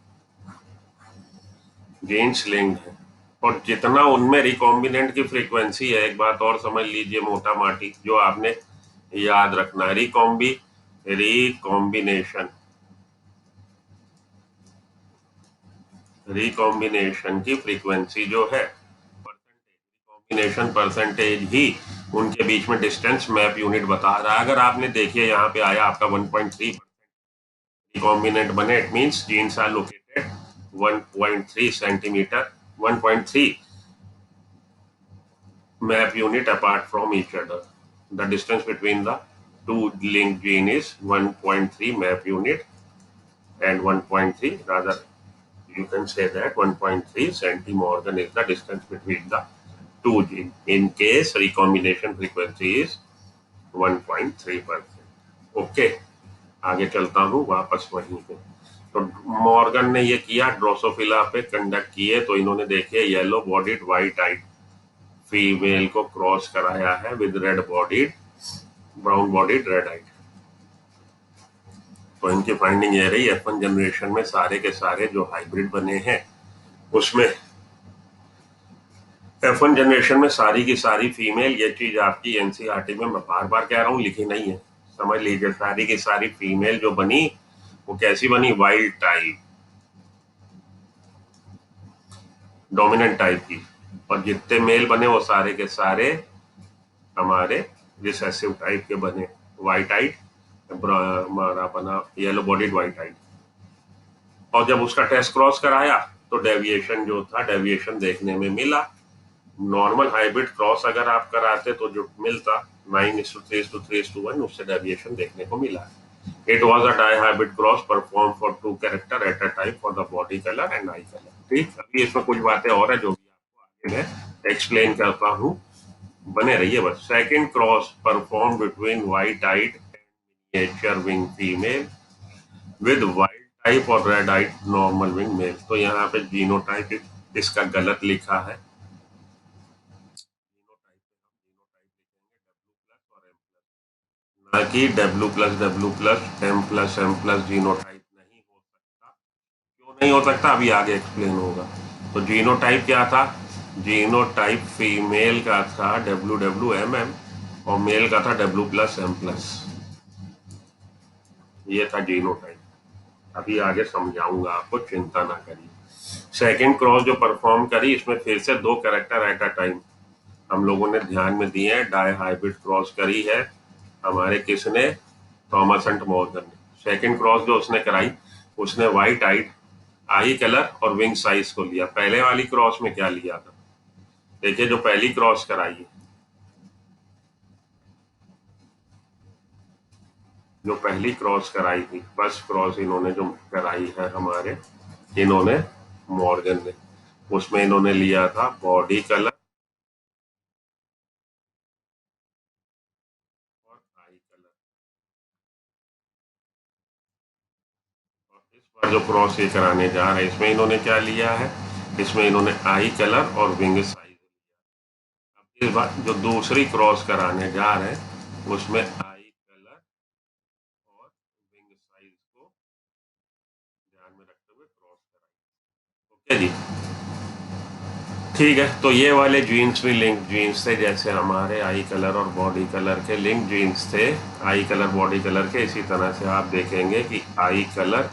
Genes linked है और जितना उनमें रिकॉम्बिनेंट की फ्रीक्वेंसी है, एक बात और समझ लीजिए मोटा माटी जो आपने याद रखना है, रिकॉम्बिनेशन रिकॉम्बिनेशन की फ्रीक्वेंसी जो है रिकॉम्बिनेशन परसेंटेज ही उनके बीच में डिस्टेंस मैप यूनिट बता रहा है। अगर आपने देखिए यहाँ पे आया आपका 1.3 रिकॉम्बिनेंट बने, it means genes are located 1.3 centimetre 1.3 map unit apart from each other. The distance between the two linked gene is 1.3 map unit and 1.3, rather you can say that 1.3 centimorgan is the distance between the two genes in case recombination frequency is 1.3%. Okay, आगे चलता हूँ वापस वहीं पे। तो Morgan ने ये किया, ड्रोसोफिला पे कंडक्ट किए, तो इन्होंने देखे yellow bodied white eyed female को क्रॉस कराया है with red bodied brown bodied red eyed. तो इनकी फाइंडिंग ये रही, F1 जनरेशन में सारे के सारे जो हाइब्रिड बने हैं उसमें F1 जनरेशन में सारी की सारी फीमेल, ये चीज आपकी एनसीईआरटी में मैं बार बार कह रहा हूँ लिखी नहीं है, समझ लीजिए, सारी की सारी फीमेल जो बनी वो कैसी बनी? वाइल्ड टाइप डोमिनेंट टाइप की। और जितने मेल बने वो सारे के सारे हमारे रिसेसिव टाइप के बने, व्हाइट आइड हमारा बना येलो बॉडीड व्हाइट आइड। और जब उसका टेस्ट क्रॉस कराया तो डेविएशन जो था, डेविएशन देखने में मिला। नॉर्मल हाइब्रिड क्रॉस अगर आप कराते तो जो मिलता 9:3:3:1, उससे डेविएशन देखने को मिला। It was a dihybrid cross perform for 2 character at a time for the body colour and eye colour. ठीक, अभी इसमें कुछ बातें और है जो भी आपको आगे मैं एक्सप्लेन करता हूँ, बने रहिए बस। Second cross perform between white eyed miniature wing female with wild type और red eyed normal wing male. तो यहाँ पे जीनोटाइप इसका गलत लिखा है, ना कि W+W+M+M+ जीनोटाइप नहीं हो सकता। क्यों नहीं हो सकता अभी आगे एक्सप्लेन होगा। तो जीनोटाइप क्या था? जीनोटाइप फीमेल का था WWMM और मेल का था W+M+। ये था जीनोटाइप, अभी आगे समझाऊंगा आपको, चिंता ना करिए। सेकेंड क्रॉस जो परफॉर्म करी इसमें फिर से 2 कैरेक्टर एट अ टाइम हम लोगों ने ध्यान में दिए हैं। डाई हाइब्रिड क्रॉस करी है हमारे किसने? थॉमस एंड मॉर्गन ने। सेकेंड क्रॉस जो उसने कराई उसने व्हाइट आइड आई कलर और विंग साइज को लिया। पहले वाली क्रॉस में क्या लिया था? देखिए जो पहली क्रॉस कराई है जो पहली क्रॉस कराई थी, फर्स्ट क्रॉस इन्होंने जो कराई है हमारे, इन्होंने मॉर्गन ने, उसमें इन्होंने लिया था बॉडी कलर और आई कलर। और इस बार जो क्रॉस ये कराने जा रहे हैं, इसमें इन्होंने क्या लिया है, इसमें इन्होंने आई कलर और विंग साइज। अब इस बार जो दूसरी क्रॉस कराने जा रहे हैं, उसमें आई कलर और विंग साइज को ध्यान में रखते हुए क्रॉस कराएंगे। ओके जी, ठीक है। तो ये वाले जीन्स भी लिंक जीन्स थे, जैसे हमारे आई कलर और बॉडी कलर के लिंक जीन्स थे, आई कलर बॉडी कलर के। इसी तरह से आप देखेंगे कि आई कलर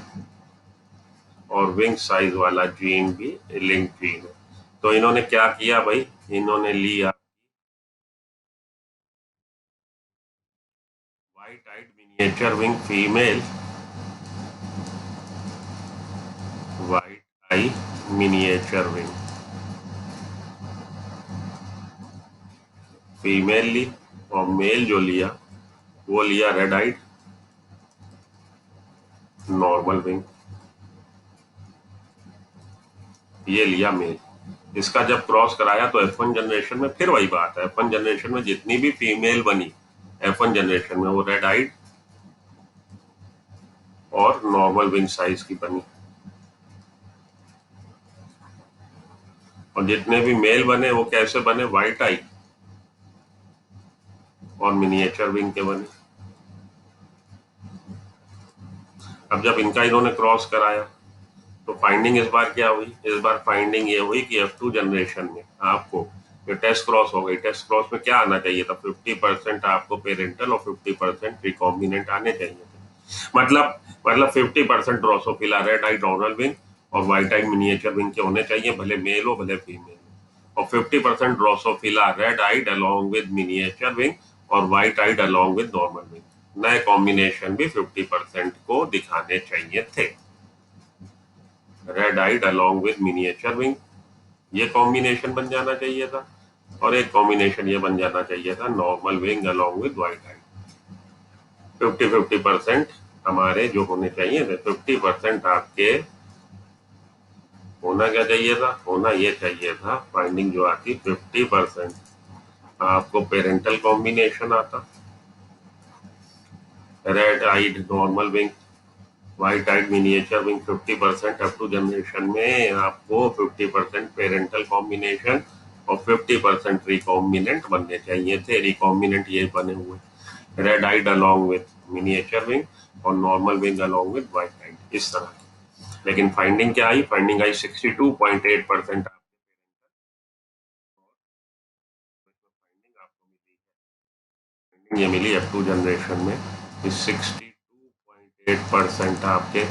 और विंग साइज वाला जीन भी लिंक जीन है। तो इन्होंने क्या किया भाई, इन्होंने लिया white eyed miniature wing female, white eye miniature wing female ली, और मेल जो लिया वो लिया रेड आइड नॉर्मल विंग, ये लिया मेल। इसका जब क्रॉस कराया तो F1 जनरेशन में फिर वही बात है, F1 जनरेशन में जितनी भी फीमेल बनी F1 जनरेशन में, वो रेड आइड और नॉर्मल विंग साइज की बनी, और जितने भी मेल बने वो कैसे बने, व्हाइट आई और मिनिएचर विंग के बने। अब जब इनका इन्होंने क्रॉस कराया तो फाइंडिंग इस बार क्या हुई, इस बार फाइंडिंग ये हुई कि F2 जनरेशन में आपको ये टेस्ट क्रॉस हो गई, टेस्ट क्रॉस में क्या आना चाहिए था, 50% आपको पेरेंटल और 50% रिकॉम्बिनेंट आने चाहिए थे। मतलब 50% ड्रोसोफिला रेड आई डोनल विंग और व्हाइट आई मिनिएचर विंग के होने चाहिए, भले मेल हो भले फीमेल हो, और 50% drosophila red eyed along with miniature wing और white eyed along with normal wing. नए कॉम्बिनेशन भी 50% को दिखाने चाहिए थे, red eyed along with miniature wing, ये कॉम्बिनेशन बन जाना चाहिए था, और एक कॉम्बिनेशन ये बन जाना चाहिए था normal wing along with white eyed. 50-50% हमारे जो होने चाहिए थे, 50% आपके होना क्या चाहिए था, होना ये चाहिए था, फाइंडिंग जो आती 50% आपको पेरेंटल कॉम्बिनेशन आता, red eyed normal wing white eyed miniature wing 50%, up to generation में आपको 50% पेरेंटल कॉम्बिनेशन और 50% रिकॉम्बिनेंट बनने चाहिए थे। रिकॉम्बिनेंट ये बने हुए, red eyed along with miniature wing और normal wing along with white eyed, इस तरह की। लेकिन फाइंडिंग क्या आई, फाइंडिंग आई 62.8% आपको मिली, ये मिली F2 जनरेशन में, 62.8% आपके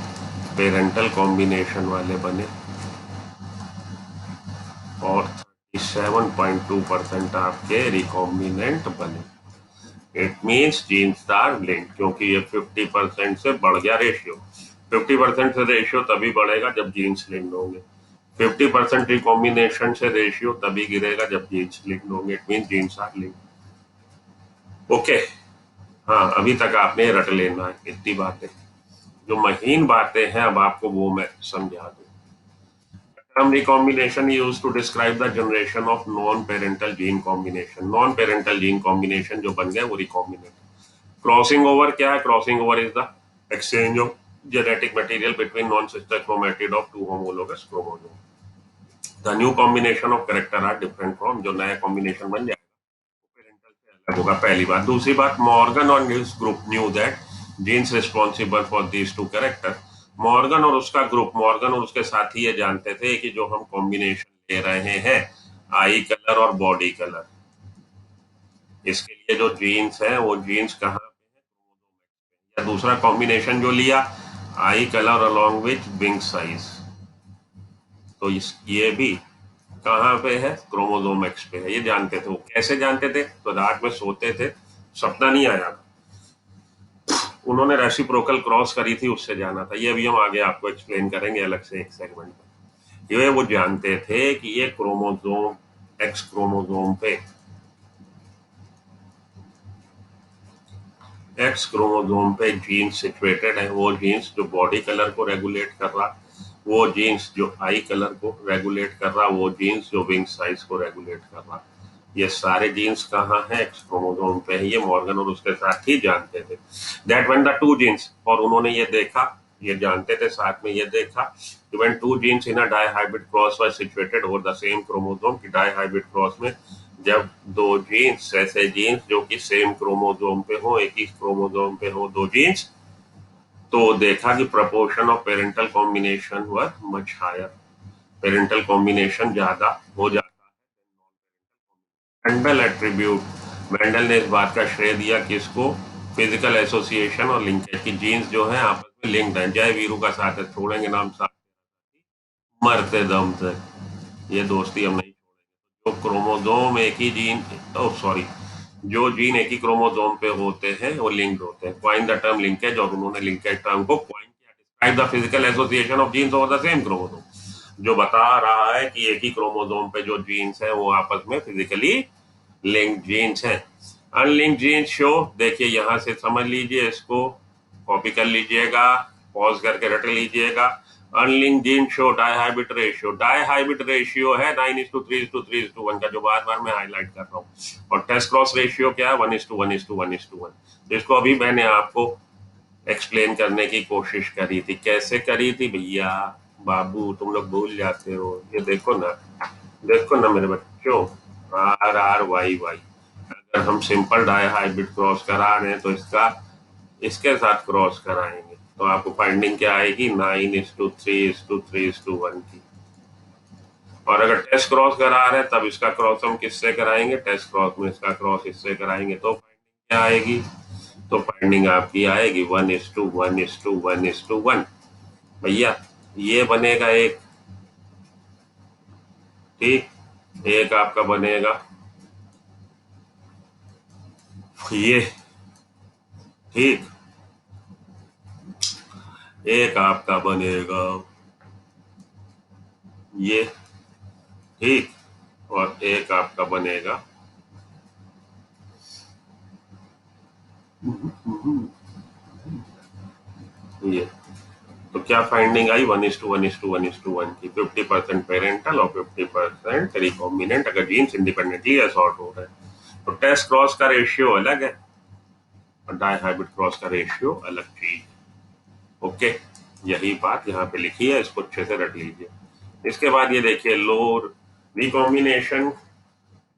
पेरेंटल कॉम्बिनेशन वाले बने और 37.2% आपके रिकॉम्बिनेंट बने। It means genes are linked, क्योंकि ये 50% से बढ़ गया रेशियो। 50% से रेशियो तभी बढ़ेगा जब जीन्स लिंक्ड होंगे, 50% रिकॉम्बिनेशन से रेशियो तभी गिरेगा जब जीन्स लिंक्ड होंगे। It means genes are linked. Okay, हाँ अभी तक आपने रट लेना है इतनी बातें, जो महीन बातें हैं अब आपको वो मैं समझा दूं। Term recombination used to describe the generation of non-parental gene combination. Non-parental gene combination जो बन गया वो recombinant. Crossing over क्या है? Crossing over is the exchange of genetic material between non-sister chromatid of two homologous chromosomes. The new combination of character are different from, जो नया combination बन जाएगा पेरेंटल से अलग होगा, पहली बात। दूसरी बात, मॉर्गन और his group knew that genes responsible for these two character. Morgan और उसका ग्रुप, मॉर्गन और उसके साथी ये जानते थे कि जो हम कॉम्बिनेशन ले रहे हैं आई कलर और बॉडी कलर, इसके लिए जो जीन्स है वो जीन्स कहाँ पे है, या दूसरा कॉम्बिनेशन जो लिया आई colour along with wing size, तो ये भी कहाँ पे है, क्रोमोसोम एक्स पे है, ये जानते थे। वो कैसे जानते थे, तो रात में सोते थे, सपना नहीं आया था, उन्होंने रेसिप्रोकल क्रॉस करी थी, उससे जाना था। ये भी हम आगे आपको एक्सप्लेन करेंगे अलग से एक सेगमेंट में। ये वो जानते थे कि ये क्रोमोसोम एक्स क्रोमोसोम पे एक्स क्रोमोसोम पे जीन्स सिचुएटेड है, वो जीन्स जो बॉडी कलर को रेगुलेट कर रहा, वो जीन्स जो आई कलर को रेगुलेट कर रहा, वो जीन्स जो विंग साइज को रेगुलेट कर रहा। ये सारे जीन्स कहाँ हैं? एक्स क्रोमोसोम पे है। ये मॉर्गन और उसके साथ ही जानते थे that when the two genes, और उन्होंने ये देखा, ये जानते थे, साथ में ये देखा कि when two genes in a dihybrid cross were situated over the same chromosome, की डाइहाइब्रिड क्रॉस में जब दो जीन्स, ऐसे जीन्स जो कि सेम क्रोमोसोम पे हो, एक ही क्रोमोसोम पे हो दो जीन्स, तो देखा कि proportion of parental combination were much higher, parental combination ज्यादा हो जाता है। मेंडल एट्रीब्यूट, मेंडल ने इस बात का श्रेय दिया किसको? फिजिकल एसोसिएशन और लिंकेज की जीन्स जो है आपस में लिंक्ड है। जय वीरू का साथ है, छोड़ेंगे नाम साथ मरते दम तक, ये दोस्ती हम नहीं छोड़ेंगे। जो क्रोमोसोम एक ही जीन, ओह सॉरी, जो जीन एक ही क्रोमोसोम पे होते हैं वो लिंक्ड होते हैं। क्वाइन द टर्म लिंकेज, और उन्होंने लिंकेज टर्म को क्वाइन किया, describe the physical association of genes over the same chromosome, जो बता रहा है कि एक ही क्रोमोसोम पे जो जीन्स है वो आपस में फिजिकली लिंक्ड जीन्स है। अनलिंक्ड जीन्स शो, देखिए यहां से समझ लीजिए, इसको कॉपी कर लीजिएगा, पॉज करके रट लीजिएगा। Unlinked gene show dihybrid ratio, dihybrid ratio है 9:3:3:1 का, जो बार बार मैं हाईलाइट कर रहा हूँ। और टेस्ट क्रॉस रेशियो क्या है? 1:1:1:1। जिसको अभी मैंने आपको एक्सप्लेन करने की कोशिश करी थी। कैसे करी थी भैया? बाबू तुम लोग भूल जाते हो, ये देखो ना, देखो ना मेरे बच्चों, RRYY। अगर हम सिंपल डाइहाइब्रिड क्रॉस करा रहे हैं तो इसका इसके साथ क्रॉस कराएंगे तो आपको फाइंडिंग क्या आएगी? 9:3:3:1 की। और अगर टेस्ट क्रॉस करा रहे हैं तब इसका क्रॉस हम किससे कराएंगे? टेस्ट क्रॉस में इसका क्रॉस इससे कराएंगे तो फाइंडिंग क्या आएगी? तो फाइंडिंग आपकी आएगी 1:1:1:1। भैया ये बनेगा एक, ठीक, एक आपका बनेगा ये, ठीक, एक आपका बनेगा ये, ठीक, और एक आपका बनेगा ये। तो क्या फाइंडिंग आई? 1:1:1:1 की। 50% पेरेंटल और 50% रिकॉम्बिनेंट, अगर जीन्स इंडिपेंडेंटली असॉर्ट हो रहे हैं। तो टेस्ट क्रॉस का रेशियो अलग है और डाइहाइब्रिड क्रॉस का रेशियो अलग चीज। ओके, यही बात यहाँ पे लिखी है, इसको अच्छे से रट लीजिए। इसके बाद ये देखिए, low recombination,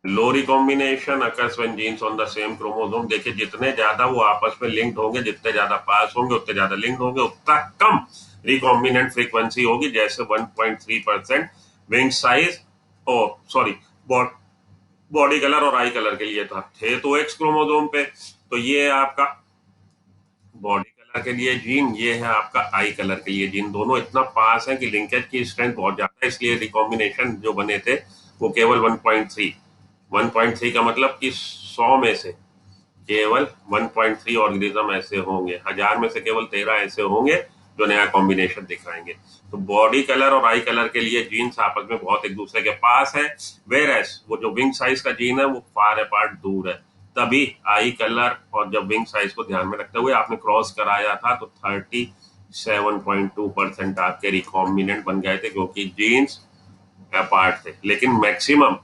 low recombination occurs when genes on the same chromosome. देखिए जितने ज्यादा वो आपस में लिंक्ड होंगे, जितने ज्यादा पास होंगे, उतने ज्यादा लिंक्ड होंगे, उतना कम रिकॉम्बिनेंट फ्रीक्वेंसी होगी। जैसे 1.3% विंग साइज, ओ सॉरी, बॉडी कलर और आई कलर के लिए था, थे तो एक्स क्रोमोसोम पे, तो ये आपका बॉडी कलर के लिए जीन, ये है आपका आई कलर के लिए जीन। दोनों इतना पास है कि लिंकेज की स्ट्रेंथ बहुत ज्यादा है, इसलिए रिकॉम्बिनेशन जो बने थे वो केवल 1.3, 1.3 का मतलब कि 100 में से केवल 1.3 ऑर्गेनिज्म ऐसे होंगे, 1000 में से केवल 13 ऐसे होंगे जो नया कॉम्बिनेशन दिखाएंगे। तो बॉडी कलर और आई कलर के लिए जीन्स आपस में बहुत एक दूसरे के पास है, वेर एस वो जो विंग साइज का जीन है वो फार अपार्ट दूर है। तभी आई कलर और जब विंग साइज को ध्यान में रखते हुए आपने क्रॉस कराया था तो 37.2% आपके रिकॉम्बिनेंट बन गए थे, क्योंकि जीन्स अपार्ट थे। लेकिन मैक्सिमम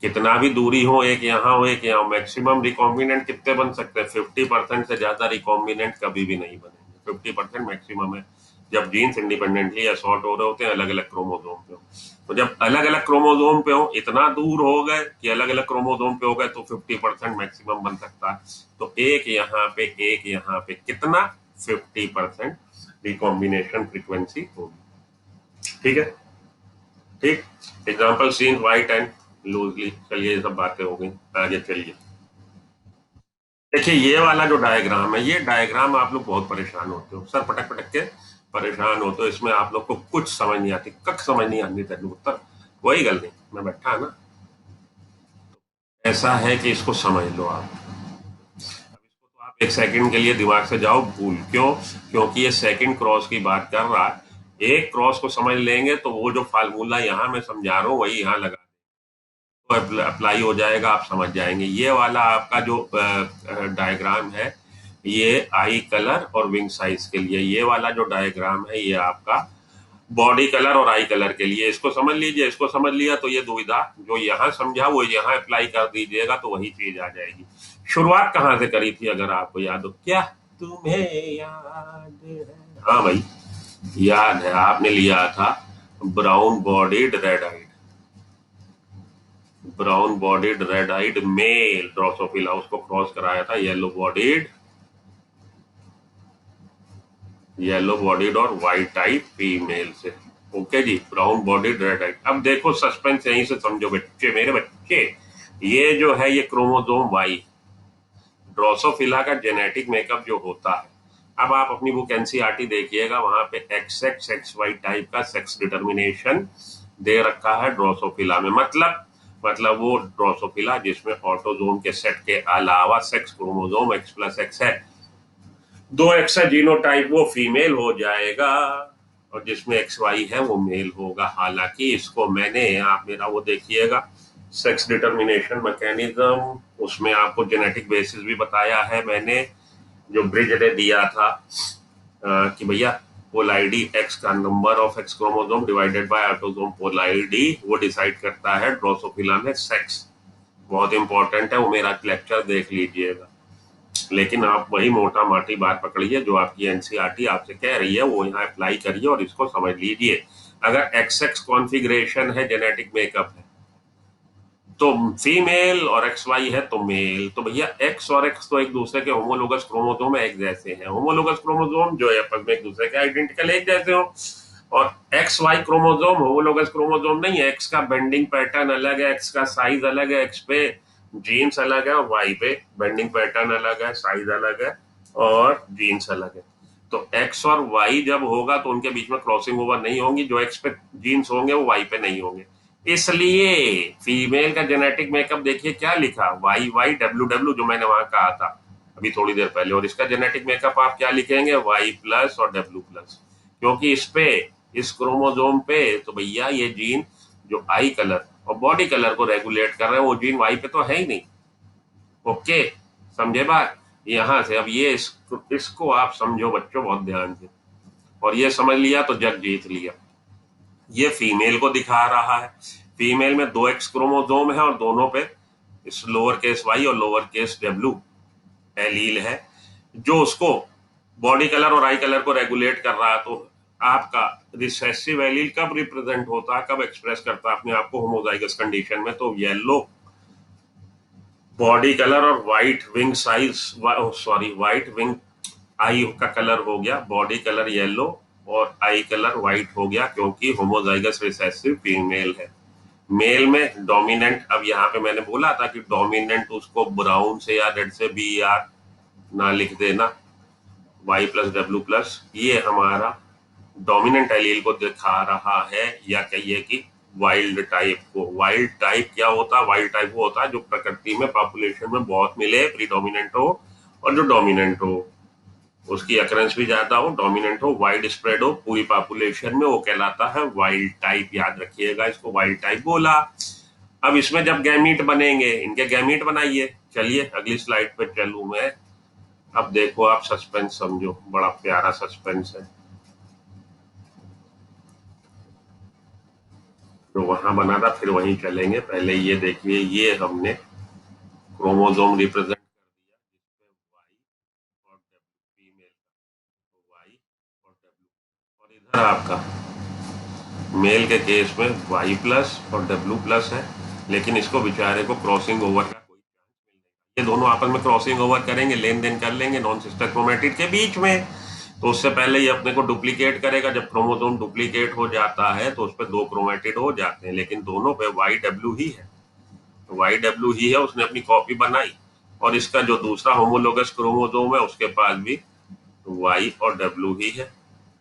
कितना भी दूरी हो, एक यहाँ हो एक यहाँ, मैक्सिमम रिकॉम्बिनेंट कितने बन सकते हैं? 50% से ज्यादा रिकॉम्बिनेंट कभी भी नहीं बनेंगे। 50% मैक्सिमम है जब जीन्स इंडिपेंडेंटली असॉर्ट हो रहे होते हैं अलग अलग क्रोमोसोम पे हो। तो जब अलग अलग क्रोमोसोम पे हो, इतना दूर हो गए कि अलग अलग क्रोमोसोम पे हो गए, तो 50% मैक्सिमम बन सकता है। तो एक यहाँ पे, एक यहाँ पे, कितना? 50% रिकॉम्बिनेशन फ्रीक्वेंसी होगी। ठीक है, ठीक। Example seen white and loosely. चलिए ये सब बातें हो गई, आगे चलिए। देखिए ये वाला जो डायग्राम है, ये डायग्राम आप लोग बहुत परेशान होते हो, सर पटक पटक के परेशान होते हो। इसमें आप लोग को कुछ समझ नहीं आती, कख समझ नहीं आती तेरे उत्तर, वही गल नहीं, मैं बैठा है ना। ऐसा है कि इसको समझ लो आप, अब इसको तो आप एक सेकंड के लिए दिमाग से जाओ भूल। क्यों? क्योंकि ये सेकंड क्रॉस की बात कर रहा है। एक क्रॉस को समझ लेंगे तो वो जो फार्मूला यहाँ मैं समझा रहा हूँ वही यहाँ लगा तो अप्लाई हो जाएगा, आप समझ जाएंगे। ये वाला आपका जो डायग्राम है, ये आई कलर और विंग साइज के लिए। ये वाला जो डायग्राम है ये आपका बॉडी कलर और आई कलर के लिए। इसको समझ लीजिए। इसको समझ लिया तो ये दुविधा जो यहाँ समझा वो यहाँ अप्लाई कर दीजिएगा तो वही चीज आ जाएगी। शुरुआत कहाँ से करी थी अगर आपको याद हो? क्या तुम्हें याद है? हाँ भाई याद है, आपने लिया था brown bodied red eyed. Brown bodied red eyed male drosophila, उसको क्रॉस कराया था येलो बॉडीड और व्हाइट आइड फीमेल से। ओके जी, ब्राउन बॉडीड रेड आइड। अब देखो सस्पेंस यहीं से समझो बच्चे, मेरे बच्चे। ये जो है ये क्रोमोसोम वाई, ड्रोसोफिला का जेनेटिक मेकअप जो होता है। अब आप अपनी बुक एनसीईआरटी देखिएगा, वहां पे XX XY टाइप का सेक्स डिटर्मिनेशन दे रखा है ड्रोसोफिला में। मतलब वो ड्रोसोफिला जिसमें ऑटोजोम के सेट के अलावा सेक्स क्रोमोसोम X+X है, 2X है जीनोटाइप, वो फीमेल हो जाएगा, और जिसमें XY है वो मेल होगा। हालांकि इसको मैंने, आप मेरा वो देखिएगा सेक्स डिटर्मिनेशन मैकेनिज्म, उसमें आपको जेनेटिक बेसिस भी बताया है मैंने, जो ब्रिज ने दिया था कि भैया पोलाइडी एक्स का number of x chromosome divided by autosome पोलाइडी वो डिसाइड करता है ड्रोसोफिला में सेक्स। बहुत इंपॉर्टेंट है, वो मेरा लेक्चर देख लीजिएगा। लेकिन आप वही मोटा माटी बात पकड़िए जो आपकी एनसीईआरटी आपसे कह रही है, वो यहाँ अप्लाई करिए और इसको समझ लीजिए। अगर XX कॉन्फ़िगरेशन है, जेनेटिक मेकअप है, तो फीमेल और XY है तो मेल, तो भैया X और X तो एक दूसरे के होमोलोगस क्रोमोसोम एक जैसे हैं। होमोलोगस क्रोमोसोम जो है आपस में एक दूसरे के आइडेंटिकल एक जैसे हो, और XY क्रोमोसोम होमोलोगस क्रोमोसोम नहीं है। X का बेंडिंग पैटर्न अलग है, X का साइज अलग है, X पे जीन्स अलग है, और Y पे बेंडिंग पैटर्न अलग है, साइज अलग है और जीन्स अलग है। तो X और Y जब होगा तो उनके बीच में क्रॉसिंग ओवर नहीं होंगी। जो X पे जीन्स होंगे वो Y पे नहीं होंगे। इसलिए फीमेल का जेनेटिक मेकअप देखिए क्या लिखा, YYWW, जो मैंने वहां कहा था अभी थोड़ी देर पहले। और इसका जेनेटिक मेकअप आप क्या लिखेंगे, Y+ और W+, क्योंकि इस पे, इस क्रोमोसोम पे तो भैया ये जीन जो आई कलर और बॉडी कलर को रेगुलेट कर रहे हैं वो जीन वाई पे तो है ही नहीं। ओके, समझे बात? यहां से अब ये इसको आप समझो बच्चों बहुत ध्यान से, और ये समझ लिया तो जग जीत लिया। ये फीमेल को दिखा रहा है। फीमेल में 2X क्रोमोसोम है और दोनों पे इस लोअर केस Y और लोअर केस W एलील है, जो उसको बॉडी कलर और आई कलर को रेगुलेट कर रहा है। तो आपका रिसेसिव एलील कब रिप्रेजेंट होता है, कब एक्सप्रेस करता है अपने आप को होमोजाइगस कंडीशन में? तो येलो बॉडी कलर और white wing size, white wing eye का कलर हो गया, बॉडी कलर येलो और आई कलर व्हाइट हो गया, क्योंकि होमोजाइगस रिसेसिव फीमेल है। मेल में डोमिनेंट, अब यहाँ पे मैंने बोला था कि डोमिनेंट उसको ब्राउन से या रेड से BR ना लिख देना, Y+W+, ये हमारा डोमिनेंट एलील को दिखा रहा है, या कहिए कि वाइल्ड टाइप को। वाइल्ड टाइप क्या होता है? वाइल्ड टाइप वो होता है जो प्रकृति में पॉपुलेशन में बहुत मिले, प्रीडोमिनेंट हो, और जो डोमिनेंट हो उसकी अकरेंस भी ज्यादा हो, डोमिनेंट हो, वाइड स्प्रेड हो पूरी पॉपुलेशन में, वो कहलाता है वाइल्ड टाइप। याद रखिएगा, इसको वाइल्ड टाइप बोला। अब इसमें जब गैमीट बनेंगे, इनके गैमीट बनाइए। चलिए अगली स्लाइड पे चलूं मैं। अब देखो आप सस्पेंस समझो, बड़ा प्यारा सस्पेंस है जो वहां बना था, फिर वहीं चलेंगे। पहले ये देखिए, ये हमने क्रोमोसोम रिप्रेजेंट कर दिया जिसपे वाई और डब्ल्यू, फीमेल का वाई और डब्ल्यू, और इधर आपका मेल के केस में Y+ और W+ है, लेकिन इसको बेचारे को क्रॉसिंग ओवर का कोई चांस मिल नहीं। ये दोनों आपस में क्रॉसिंग ओवर करेंगे, लेन देन कर लेंगे नॉन सिस्टर क्रोमेटिड के बीच में। तो उससे पहले ये अपने को डुप्लीकेट करेगा। जब क्रोमोसोम डुप्लीकेट हो जाता है तो उस पर 2 क्रोमेटिड हो जाते हैं, लेकिन दोनों पे YW ही है। YW ही है, उसने अपनी कॉपी बनाई, और इसका जो दूसरा होमोलोगस क्रोमोसोम है उसके पास भी Y और W ही है।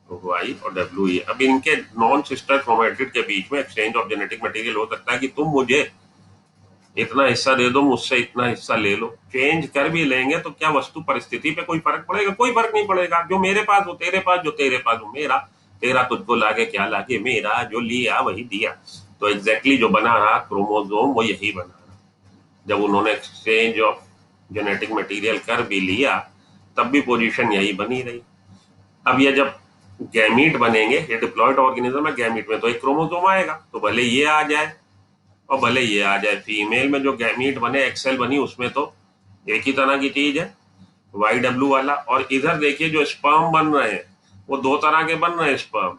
Y और W ही है। अब इनके नॉन सिस्टर क्रोमेटिड के बीच में एक्सचेंज ऑफ जेनेटिक मटेरियल हो सकता है कि तुम मुझे इतना हिस्सा दे दो, मुझसे इतना हिस्सा ले लो। चेंज कर भी लेंगे तो क्या वस्तु परिस्थिति पे कोई फर्क पड़ेगा? कोई फर्क नहीं पड़ेगा। जो मेरे पास हो तेरे पास, जो तेरे पास हो मेरा, तेरा तुझको लागे क्या लागे मेरा, जो लिया वही दिया। तो एग्जैक्टली जो बना रहा क्रोमोसोम वो यही बना रहा। जब उन्होंने एक्सचेंज ऑफ जेनेटिक मटेरियल कर भी लिया तब भी पोजीशन यही बनी रही। अब ये जब गैमीट बनेंगे, ये डिप्लॉयड ऑर्गेनिज्म है, गैमीट में तो एक क्रोमोसोम आएगा, तो भले ये आ जाए और भले ये आ जाए। फीमेल में जो गैमीट बने, एक्सेल बनी, उसमें तो एक ही तरह की चीज है, वाई डब्ल्यू वाला। और इधर देखिए जो स्पर्म बन रहे हैं वो दो तरह के बन रहे हैं स्पर्म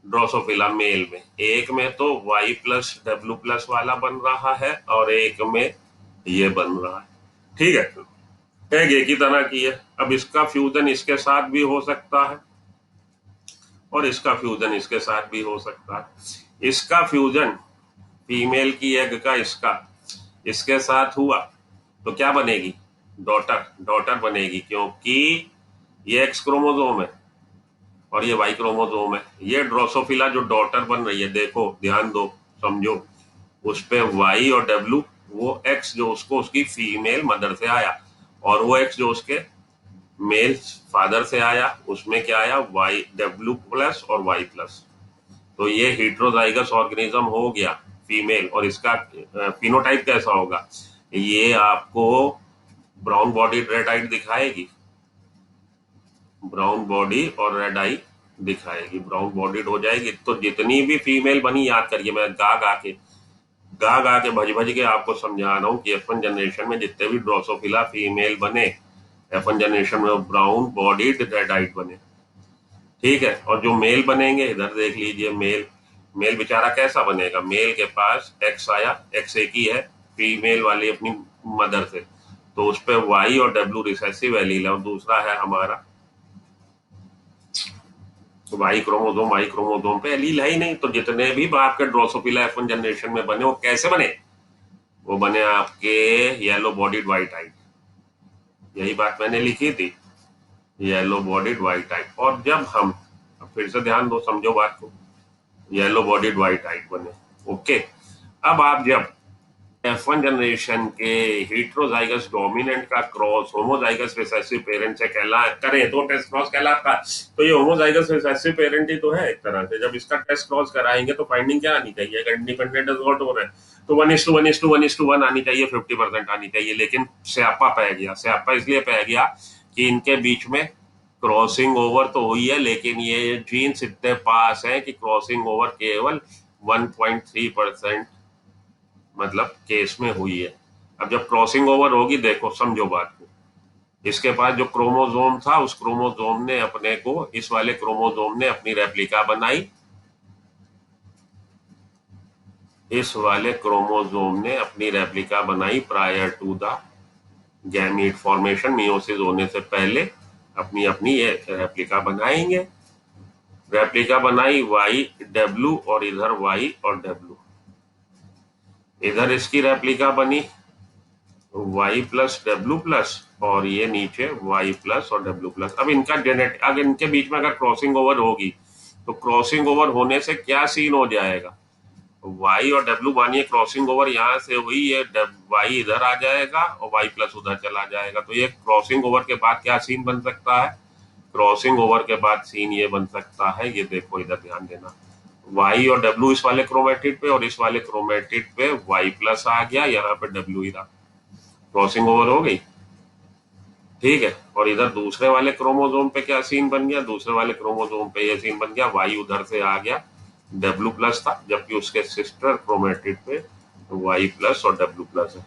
ड्रोसोफिला मेल में। एक में तो वाई प्लस डब्ल्यू प्लस वाला बन रहा है और एक में ये बन रहा है। ठीक है, एक ही तरह की है। अब इसका फ्यूजन इसके साथ भी हो सकता है और इसका फ्यूजन इसके साथ भी हो सकता है। इसका फ्यूजन फीमेल की एग का इसके साथ हुआ तो क्या बनेगी? डॉटर बनेगी, क्योंकि ये एक्स क्रोमोसोम है और ये वाई क्रोमोसोम है। ये ड्रोसोफिला जो डॉटर बन रही है, देखो ध्यान दो, समझो, उस पे वाई और डब्ल्यू, वो एक्स जो उसको उसकी फीमेल मदर से आया और वो एक्स जो उसके मेल फादर से आया, उसमें क्या आया? वाई डब्ल्यू प्लस और वाई प्लस। तो ये हेट्रोजाइगस ऑर्गेनिज्म हो गया फीमेल। और इसका फिनोटाइप कैसा होगा? ये आपको ब्राउन बॉडी रेड आई दिखाएगी, ब्राउन बॉडी और रेड आई दिखाएगी, ब्राउन बॉडीड हो जाएगी। तो जितनी भी फीमेल बनी, याद करिए, मैं गा के भज के आपको समझा रहा हूँ कि F1 जनरेशन में जितने भी ड्रोसोफिला फीमेल बने, F1 जनरेशन में ब्राउन बॉडीड रेड आइड बने। ठीक है, और जो मेल बनेंगे, इधर देख लीजिए, मेल बेचारा कैसा बनेगा? मेल के पास एक्स आया, एक्स एक ही है, फीमेल वाली अपनी मदर से, तो उस पर वाई और डब्ल्यू रिसेसिव एलील है और दूसरा है हमारा वाई क्रोमोसोम पे एलील है ही नहीं। तो जितने भी आपके ड्रोसोफिला F1 जनरेशन में बने, वो कैसे बने? वो बने आपके येलो बॉडीड व्हाइट आई। यही बात मैंने लिखी थी, येलो बॉडीड व्हाइट आई। और जब हम, फिर से ध्यान दो, समझो बात को, येलो बॉडीड व्हाइट आई बने। ओके, अब आप जब F1 जनरेशन के हेट्रोजाइगस डोमिनेंट का क्रॉस होमोजाइगस रिसेसिव पेरेंट से करें तो टेस्ट क्रॉस कहलाता है। तो ये होमोजाइगस रिसेसिव पेरेंट ही तो है एक तरह से। जब इसका टेस्ट क्रॉस कराएंगे तो फाइंडिंग क्या आनी चाहिए? अगर इंडिपेंडेंट रिजल्ट हो रहे हैं तो 1:1:1:1 आनी चाहिए, 50% आनी चाहिए। लेकिन स्यापा पै गया। स्यापा इसलिए पै गया कि इनके बीच में क्रॉसिंग ओवर तो हुई है, लेकिन ये जीन्स इतने पास है कि क्रॉसिंग ओवर केवल 1.3% मतलब केस में हुई है। अब जब क्रॉसिंग ओवर होगी, देखो समझो बात को, इसके पास जो क्रोमोसोम था, उस क्रोमोसोम ने अपने को, इस वाले क्रोमोसोम ने अपनी रेप्लिका बनाई, इस वाले क्रोमोसोम ने अपनी रेप्लिका बनाई prior to the gamete formation. Meiosis होने से पहले अपनी अपनी ये रेप्लिका बनाएंगे। रेप्लिका बनाई वाई डब्ल्यू और इधर वाई और डब्ल्यू, इधर इसकी रेप्लिका बनी y प्लस डब्ल्यू प्लस और ये नीचे y प्लस और डब्ल्यू प्लस। अब इनका जेनेटिक, अगर इनके बीच में अगर क्रॉसिंग ओवर होगी तो क्रॉसिंग ओवर होने से क्या सीन हो जाएगा? y और w, मानिए क्रॉसिंग ओवर यहाँ से हुई, ये y इधर आ जाएगा और y प्लस उधर चला जाएगा। तो ये क्रॉसिंग ओवर के बाद क्या सीन बन सकता है? क्रॉसिंग ओवर के बाद सीन ये बन सकता है, ये देखो इधर ध्यान देना, y और w इस वाले क्रोमेटिड पे और इस वाले क्रोमेटिड पे y प्लस आ गया, यहाँ पे w ही रहा, क्रॉसिंग ओवर हो गई। ठीक है, और इधर दूसरे वाले क्रोमोसोम पे क्या सीन बन गया? दूसरे वाले क्रोमोसोम पे ये सीन बन गया, वाई उधर से आ गया, डब्ल्यू प्लस था, जबकि उसके सिस्टर क्रोमेटिड पे वाई प्लस और डब्ल्यू प्लस है।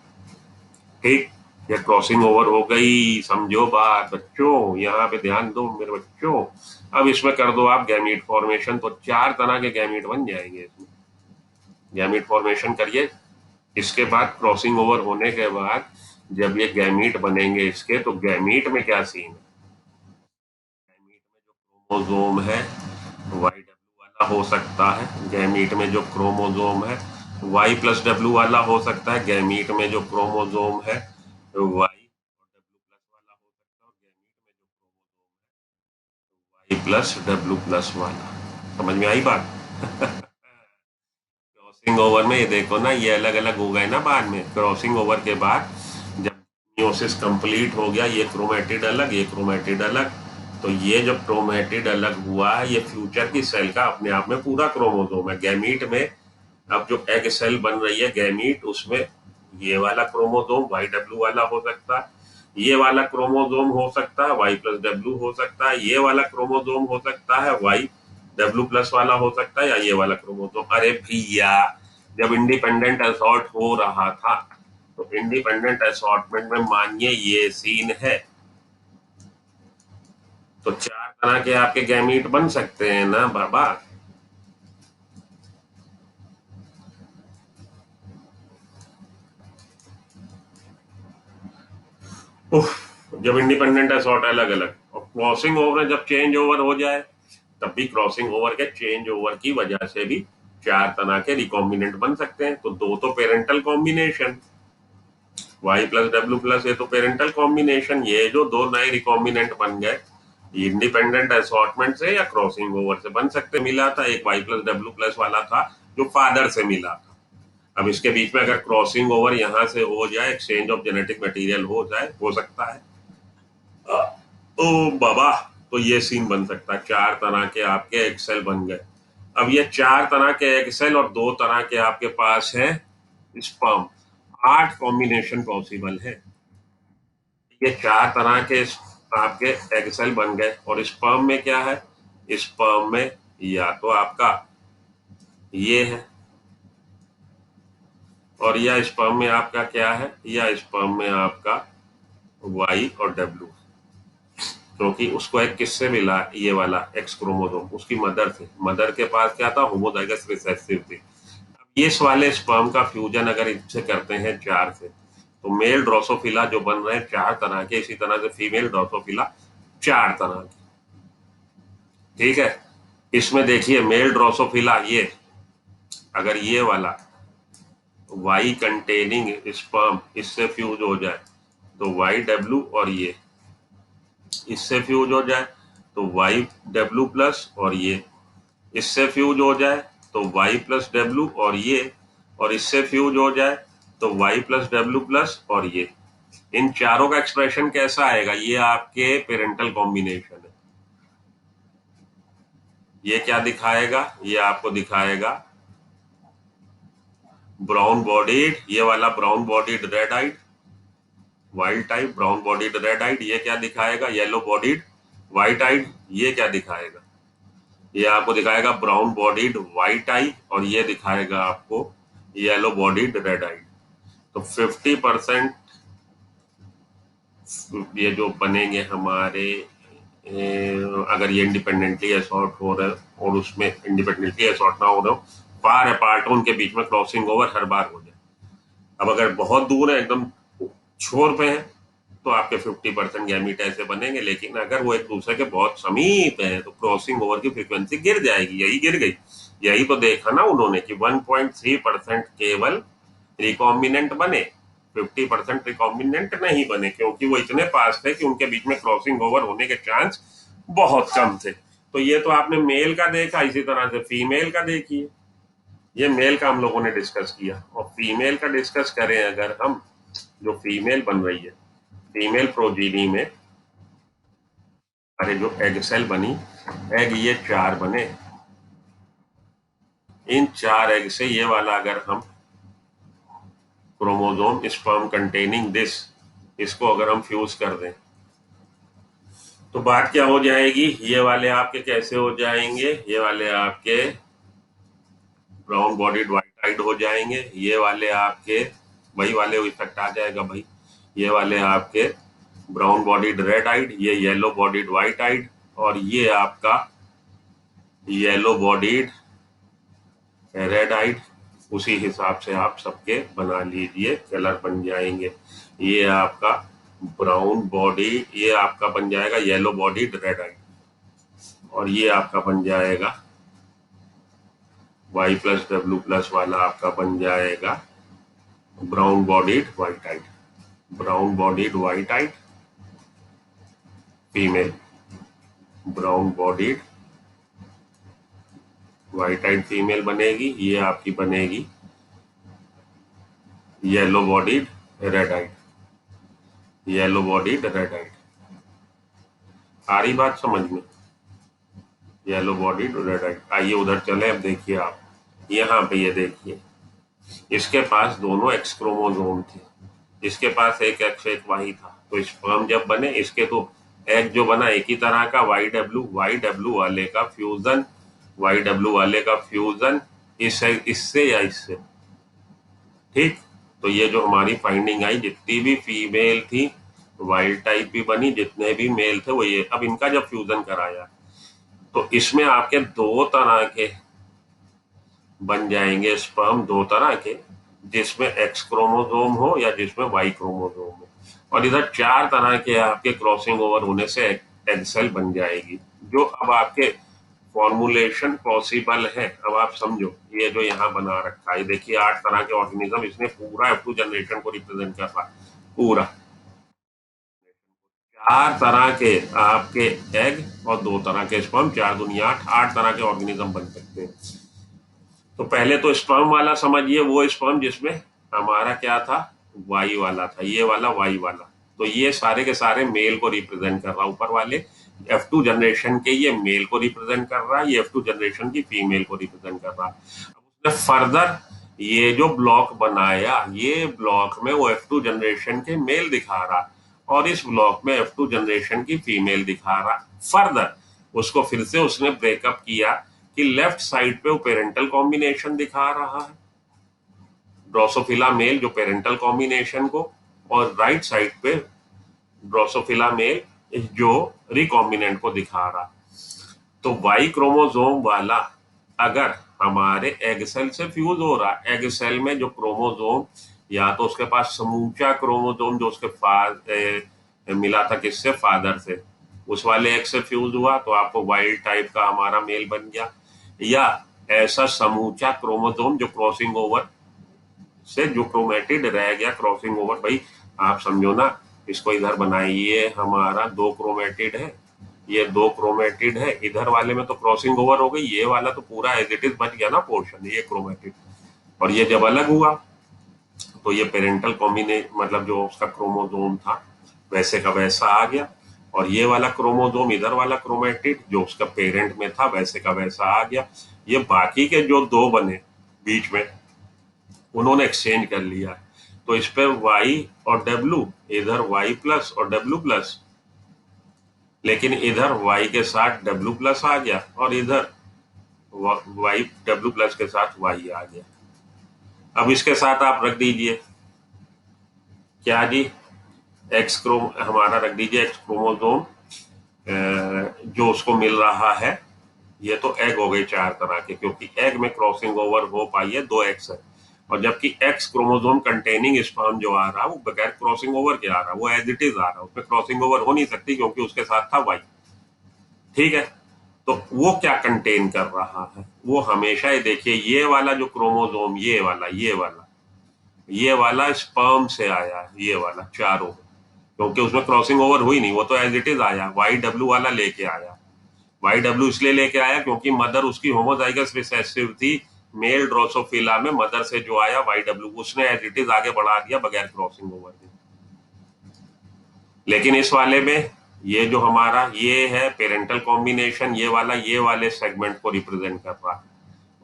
ठीक, ये क्रॉसिंग ओवर हो गई। समझो बात बच्चों, यहाँ पे ध्यान दो मेरे बच्चों। अब इसमें कर दो आप गैमीट फॉर्मेशन, तो 4 तरह के गैमीट बन जाएंगे इसमें। गैमीट फॉर्मेशन करिए, इसके बाद क्रॉसिंग ओवर होने के बाद जब ये गैमीट बनेंगे इसके, तो गैमीट में क्या सीन है? गैमीट में जो क्रोमोसोम है वाई डब्ल्यू वाला हो सकता है, गैमीट में जो क्रोमोसोम है वाई प्लस डब्ल्यू वाला हो सकता है, गैमीट में जो क्रोमोसोम है वाई और डब्ल्यू प्लस वाला हो सकता है, और गैमीट में जो क्रोमोसोम है वाई प्लस डब्ल्यू प्लस वाला। समझ में आई बात? क्रॉसिंग ओवर में ये देखो ना, ये अलग अलग हो गए ना बाद में। क्रॉसिंग ओवर के बाद जब मियोसिस कंप्लीट हो गया, ये क्रोमेटिड अलग, ये क्रोमेटिड अलग, तो ये जब क्रोमेटिड अलग हुआ, ये फ्यूचर की सेल का अपने आप में पूरा क्रोमोसोम है। गैमीट में अब जो एग सेल बन रही है गैमीट, उसमें ये वाला क्रोमोसोम वाई डब्ल्यू वाला हो सकता है, ये वाला क्रोमोसोम हो सकता है वाई प्लस डब्ल्यू हो सकता है, ये वाला क्रोमोसोम हो सकता है वाई डब्ल्यू प्लस वाला हो सकता है, या ये वाला क्रोमोसोम। अरे भैया, जब इंडिपेंडेंट असॉर्ट हो रहा था तो इंडिपेंडेंट असॉर्टमेंट में मानिए ये सीन है, तो 4 तरह के आपके गैमीट बन सकते हैं ना बाबा। उफ, जब इंडिपेंडेंट असॉर्ट अलग अलग, और क्रॉसिंग ओवर जब चेंज ओवर हो जाए तब भी क्रॉसिंग ओवर के चेंज ओवर की वजह से भी 4 तरह के रिकॉम्बिनेंट बन सकते हैं। तो दो तो parental combination Y plus W plus, ये तो पेरेंटल कॉम्बिनेशन, ये जो दो नए रिकॉम्बिनेंट बन गए इंडिपेंडेंट असॉर्टमेंट से या क्रॉसिंग ओवर से बन सकते। मिला था एक वाई प्लस डब्ल्यू प्लस वाला था जो फादर से मिला था। अब इसके बीच में अगर क्रॉसिंग ओवर यहाँ से हो जाए, एक्सचेंज ऑफ जेनेटिक मटेरियल हो जाए, हो सकता है। ओ बाबा, तो ये सीन बन सकता है, 4 तरह के आपके एक्सेल बन गए। अब ये 4 तरह के एक्सेल और 2 तरह के आपके पास है स्पर्म, 8 कॉम्बिनेशन पॉसिबल है। ये 4 तरह के आपके एक्सेल बन गए, और स्पर्म में क्या है, स्पर्म में या तो आपका ये है, और या स्पर्म में आपका क्या है, या स्पर्म में आपका वाई और डब्ल्यू, क्योंकि उसको एक किससे मिला, ये वाला एक्स क्रोमोसोम उसकी मदर से, मदर के पास क्या था, होमोजाइगस रिसेसिव थी। अब ये इस वाले स्पर्म का फ्यूजन अगर इससे करते हैं 4 से, तो मेल ड्रोसोफिला जो बन रहे हैं 4 तरह के, इसी तरह से फीमेल ड्रोसोफिला 4 तरह के। ठीक है, इसमें देखिए मेल ड्रोसोफिला ये, अगर ये वाला वाई कंटेनिंग स्पर्म इससे फ्यूज हो जाए तो वाई डब्ल्यू, और ये इससे फ्यूज हो जाए तो वाई डब्ल्यू प्लस, और ये इससे फ्यूज हो जाए तो वाई प्लस डब्ल्यू, और इससे फ्यूज हो जाए तो वाई प्लस डब्ल्यू प्लस, और ये इन चारों का एक्सप्रेशन कैसा आएगा, ये आपके पेरेंटल कॉम्बिनेशन है। ये क्या दिखाएगा, ये आपको दिखाएगा ब्राउन बॉडीड, ये वाला brown bodied red eyed wild type, brown bodied red eyed. ये क्या दिखाएगा, येलो बॉडीड व्हाइट आइड। ये क्या दिखाएगा, ये आपको दिखाएगा ब्राउन बॉडीड व्हाइट आई, और ये दिखाएगा आपको येलो बॉडीड रेड आई। तो 50% ये जो बनेंगे हमारे, अगर ये इंडिपेंडेंटली असॉर्ट हो रहे हो और उसमें इंडिपेंडेंटली असॉर्ट ना हो रहे हो, फार अपार्ट हो, उनके बीच में क्रॉसिंग ओवर हर बार हो जाए। अब अगर बहुत दूर है, एकदम छोर पे है, तो आपके 50% गैमीट ऐसे बनेंगे, लेकिन अगर वो एक दूसरे के बहुत समीप है तो क्रॉसिंग ओवर की फ्रीक्वेंसी गिर जाएगी। यही गिर गई, यही तो देखा ना उन्होंने कि 1.3% केवल रिकॉम्बिनेंट बने, 50% रिकॉम्बिनेंट नहीं बने, क्योंकि वो इतने पास थे कि उनके बीच में क्रॉसिंग ओवर होने के चांस बहुत कम थे। तो ये तो आपने मेल का देखा, इसी तरह से फीमेल का देखिए। ये मेल का हम लोगों ने डिस्कस किया, और फीमेल का डिस्कस करें अगर हम, जो फीमेल बन रही है, फीमेल प्रोजीनी में अरे जो एग सेल बनी, एग ये 4 बने, इन 4 एग से ये वाला अगर हम क्रोमोसोम स्पर्म कंटेनिंग दिस, इसको अगर हम फ्यूज कर दें तो बात क्या हो जाएगी, ये वाले आपके कैसे हो जाएंगे, ये वाले आपके ब्राउन बॉडीड व्हाइट आइड हो जाएंगे, ये वाले आपके वही वाले इफेक्ट आ जाएगा भाई, ये वाले आपके ब्राउन बॉडीड रेड आइड, ये येलो बॉडीड व्हाइट आइड, और ये आपका येलो बॉडीड रेड आइड। उसी हिसाब से आप सबके बना लीजिए, कलर बन जाएंगे। ये आपका ब्राउन बॉडी, ये आपका बन जाएगा येलो बॉडीड रेड आइड, और ये आपका बन जाएगा वाई प्लस डब्ल्यू प्लस वाला आपका बन जाएगा brown bodied white eyed, brown bodied white eyed female, brown bodied white eyed female बनेगी। ये आपकी बनेगी yellow bodied red eyed, yellow bodied red eyed. आ रही बात समझ में, येलो बॉडीड रेड आइड। आइए उधर चले, अब देखिए आप यहाँ पे, ये देखिए इसके पास दोनों एक्स क्रोमोसोम थे, इसके पास एक एक्स एक वाई था, तो स्पर्म जब बने, इसके तो एग जो बना एक ही तरह का वाई डब्ल्यू वाले का फ्यूजन इससे या इससे, ठीक। तो ये जो हमारी फाइंडिंग आई, जितनी भी फीमेल थी वाइल्ड टाइप भी बनी, जितने भी मेल थे वो ये। अब इनका जब फ्यूजन कराया तो इसमें आपके दो तरह के बन जाएंगे स्पर्म, दो तरह के, जिसमें एक्स क्रोमोसोम हो या जिसमें वाई क्रोमोसोम हो, और इधर चार तरह के आपके क्रॉसिंग ओवर होने से एग सेल बन जाएगी, जो अब आपके फॉर्मुलेशन पॉसिबल है। अब आप समझो, ये जो यहाँ बना रखा है, देखिए 8 तरह के ऑर्गेनिज्म, इसने पूरा F2 जनरेशन को रिप्रेजेंट कर रहा है, पूरा 4 तरह के आपके एग और 2 तरह के स्पर्म, 4 दुनिया 8 तरह के ऑर्गेनिज्म बन सकते हैं। तो पहले तो स्पर्म वाला समझिए, वो स्पर्म जिसमें हमारा क्या था, वाई वाला था, ये वाला वाई वाला। तो ये सारे के सारे मेल को रिप्रेजेंट कर रहा, ऊपर वाले F2 जनरेशन के ये मेल को रिप्रेजेंट कर रहा है, ये F2 जनरेशन की फीमेल को रिप्रेजेंट कर रहा है। अब उसने फर्दर ये जो ब्लॉक बनाया, ये ब्लॉक में वो F2 जनरेशन के मेल दिखा रहा और इस ब्लॉक में F2 जनरेशन की फीमेल दिखा रहा। फर्दर उसको फिर से उसने ब्रेकअप किया कि लेफ्ट साइड पे वो पेरेंटल कॉम्बिनेशन दिखा रहा है, ड्रोसोफिला मेल जो पेरेंटल कॉम्बिनेशन को, और राइट साइड पे ड्रोसोफिला मेल जो रिकॉम्बिनेंट को दिखा रहा। तो वाई क्रोमोसोम वाला अगर हमारे एग सेल से फ्यूज हो रहा, एग सेल में जो क्रोमोसोम, या तो उसके पास समूचा क्रोमोसोम जो उसके मिला था किससे, फादर से, उस वाले एग से फ्यूज हुआ तो आपको वाइल्ड टाइप का हमारा मेल बन गया, या ऐसा समूचा क्रोमोसोम जो क्रॉसिंग ओवर से जो क्रोमेटिड रह गया, क्रॉसिंग ओवर, भाई आप समझो ना, इसको इधर बनाइए, हमारा 2 क्रोमेटिड है, ये 2 क्रोमेटिड है, इधर वाले में तो क्रॉसिंग ओवर हो गई, ये वाला तो पूरा एज इट इज बच गया ना पोर्शन, ये क्रोमेटिड, और ये जब अलग हुआ तो ये पेरेंटल मतलब जो उसका क्रोमोसोम था वैसे का वैसा आ गया, और ये वाला क्रोमोसोम, इधर वाला क्रोमेटिड जो उसका पेरेंट में था वैसे का वैसा आ गया। ये बाकी के जो 2 बने बीच में, उन्होंने एक्सचेंज कर लिया, तो इस पर Y और W, इधर Y प्लस और W प्लस, लेकिन इधर Y के साथ W प्लस आ गया और इधर Y W प्लस के साथ Y आ गया। अब इसके साथ आप रख दीजिए क्या जी, हमारा रख दीजिए एक्स क्रोमोसोम जो उसको मिल रहा है, ये तो एग हो गए 4 तरह के, क्योंकि एग में क्रॉसिंग ओवर हो पाई है, 2 एक्स है, और जबकि एक्स क्रोमोसोम कंटेनिंग स्पर्म जो आ रहा है वो बगैर क्रॉसिंग ओवर के आ रहा है, वो एज इट इज आ रहा है, उसमें क्रॉसिंग ओवर हो नहीं सकती क्योंकि उसके साथ था वाई, ठीक है। तो वो क्या कंटेन कर रहा है, वो हमेशा ही देखिए, ये वाला जो क्रोमोसोम, ये वाला स्पर्म से आया, ये वाला चारों, क्योंकि उसमें क्रॉसिंग ओवर हुई नहीं, वो तो एज इट इज आया, वाई डब्ल्यू वाला लेके आया। वाई डब्ल्यू इसलिए लेके आया क्योंकि मदर उसकी होमोजाइगस रिसेसिव थी, मेल ड्रोसोफिला में मदर से जो आया वाई डब्ल्यू, उसने एज इट इज आगे बढ़ा दिया बगैर क्रॉसिंग ओवर के। लेकिन इस वाले में ये जो हमारा ये है पेरेंटल कॉम्बिनेशन, ये वाला ये वाले सेगमेंट को रिप्रेजेंट कर रहा है,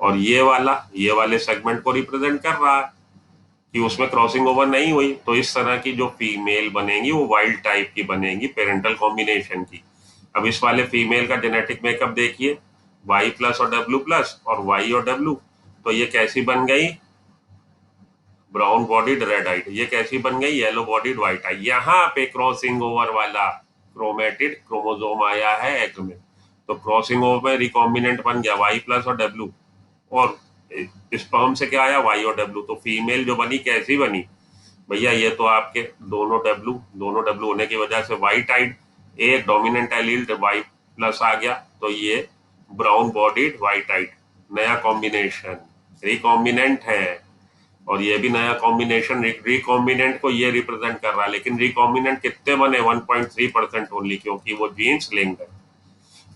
और ये वाला ये वाले सेगमेंट को रिप्रेजेंट कर रहा है कि उसमें क्रॉसिंग ओवर नहीं हुई। तो इस तरह की जो फीमेल बनेंगी वो वाइल्ड टाइप की बनेंगी, पेरेंटल कॉम्बिनेशन की। अब इस वाले फीमेल का जेनेटिक मेकअप देखिए, Y प्लस और W प्लस और Y और W, तो ये कैसी बन गई, ब्राउन बॉडीड रेड आइड, ये कैसी बन गई, येलो बॉडीड व्हाइट आई। यहाँ पे क्रॉसिंग ओवर वाला क्रोमेटिड क्रोमोसोम आया है एग में, तो क्रॉसिंग ओवर में रिकॉम्बिनेंट बन गया Y प्लस और W, और स्पर्म से क्या आया, Y और W। तो फीमेल जो बनी कैसी बनी भैया, ये तो आपके दोनों W होने की वजह से व्हाइट आइड, एक डोमिनेंट एलील Y प्लस आ गया, तो ये ब्राउन बॉडीड व्हाइट आइड, नया कॉम्बिनेशन, रिकॉम्बिनेंट है, और ये भी नया कॉम्बिनेशन, रिकॉम्बिनेंट को ये रिप्रेजेंट कर रहा है। लेकिन रिकॉम्बिनेंट कितने बने, 1.3% ओनली, क्योंकि वो जीन्स लिंक्ड है।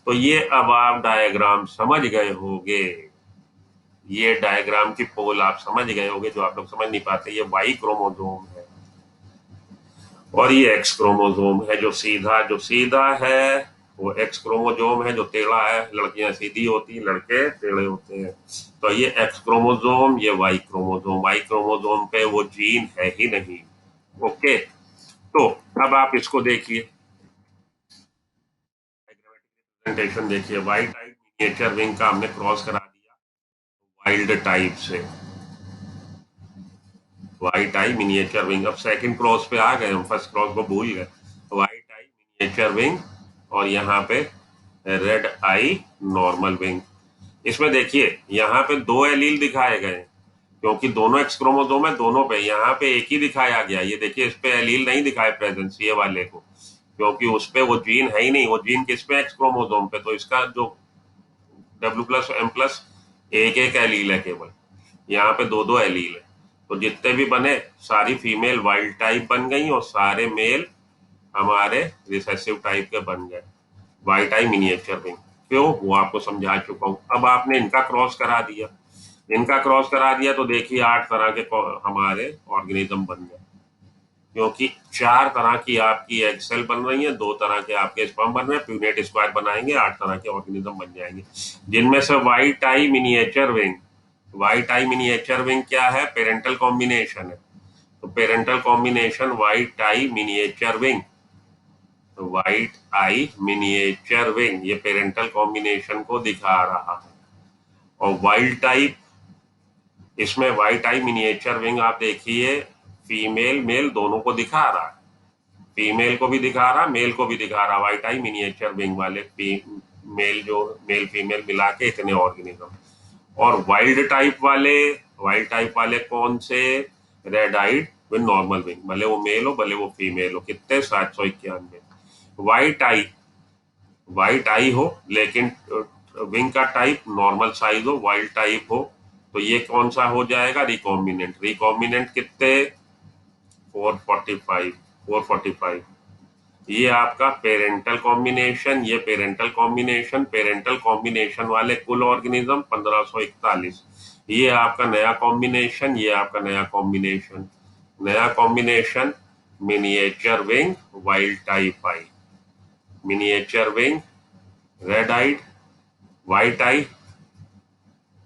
तो ये अब आप डायग्राम समझ गए होंगे, ये डायग्राम की पोल आप समझ गए होंगे, जो आप लोग समझ नहीं पाते। ये वाई क्रोमोसोम है और ये एक्स क्रोमोसोम है, जो सीधा है वो एक्स क्रोमोसोम है, जो टेढ़ा है, लड़कियां सीधी होती हैं, लड़के टेढ़े होते हैं। तो ये एक्स क्रोमोसोम, ये वाई क्रोमोसोम पे वो जीन है ही नहीं, ओके। तो अब आप इसको देखिए, प्रेजेंटेशन देखिए, वाई टाइप मिनिएचर विंग का हमने क्रॉस करा दिया वाइल्ड टाइप से, वाइट आई मिनिएचर विंग। अब सेकंड क्रॉस पे आ गए हम, फर्स्ट क्रॉस को भूल गए। वाइट आई मिनिएचर विंग और यहाँ पे रेड आई नॉर्मल विंग। इसमें देखिए यहाँ पे दो एलील दिखाए गए क्योंकि दोनों एक्स क्रोमोसोम है, दोनों पे यहाँ पे एक ही दिखाया गया। ये देखिए इस पे एलील नहीं दिखाए प्रेजेंस ये वाले को, क्योंकि उस पे वो जीन है ही नहीं। वो जीन किस पे, एक्स क्रोमोसोम पे, तो इसका जो W+M+ एक एक एलील है केवल, यहाँ पे दो दो एलील है। तो जितने भी बने सारी फीमेल वाइल्ड टाइप बन गई और सारे मेल हमारे रिसेसिव टाइप के बन गए। वाइट आई मिनिएचर विंग क्यों, वो आपको समझा चुका हूं। अब आपने इनका क्रॉस करा दिया, इनका क्रॉस करा दिया तो देखिए 8 तरह के हमारे ऑर्गेनिज्म बन गए, क्योंकि 4 तरह की आपकी एग सेल बन रही है, 2 तरह के आपके स्पर्म बन रहे हैं, प्यूनेट स्क्वायर बनाएंगे, 8 तरह के ऑर्गेनिज्म बन जाएंगे, जिनमें से white eye miniature wing. White eye miniature wing क्या है, पेरेंटल कॉम्बिनेशन है। तो parental combination white eye miniature wing, white eye miniature wing ये पेरेंटल कॉम्बिनेशन को दिखा रहा है। और वाइल्ड टाइप, इसमें वाइट आई मिनिएचर विंग आप देखिए फीमेल मेल दोनों को दिखा रहा है, फीमेल को भी दिखा रहा, मेल को भी दिखा रहा। वाइट आई मिनिएचर विंग वाले मेल, जो मेल फीमेल मिला के इतने ऑर्गेनिज्म। और वाइल्ड टाइप वाले कौन से, red eyed with normal wing, भले वो मेल हो भले वो फीमेल हो। कितने, 791। वाइट आई हो लेकिन विंग का टाइप नॉर्मल साइज हो, वाइल्ड टाइप हो, तो ये कौन सा हो जाएगा, रिकॉम्बिनेंट। रिकॉम्बिनेंट कितने, 445। ये आपका पेरेंटल कॉम्बिनेशन, ये पेरेंटल कॉम्बिनेशन, पेरेंटल कॉम्बिनेशन वाले कुल ऑर्गेनिज्म 1541। ये आपका नया कॉम्बिनेशन, ये आपका नया कॉम्बिनेशन। नया combination miniature wing wild type eye, miniature wing red eyed white eye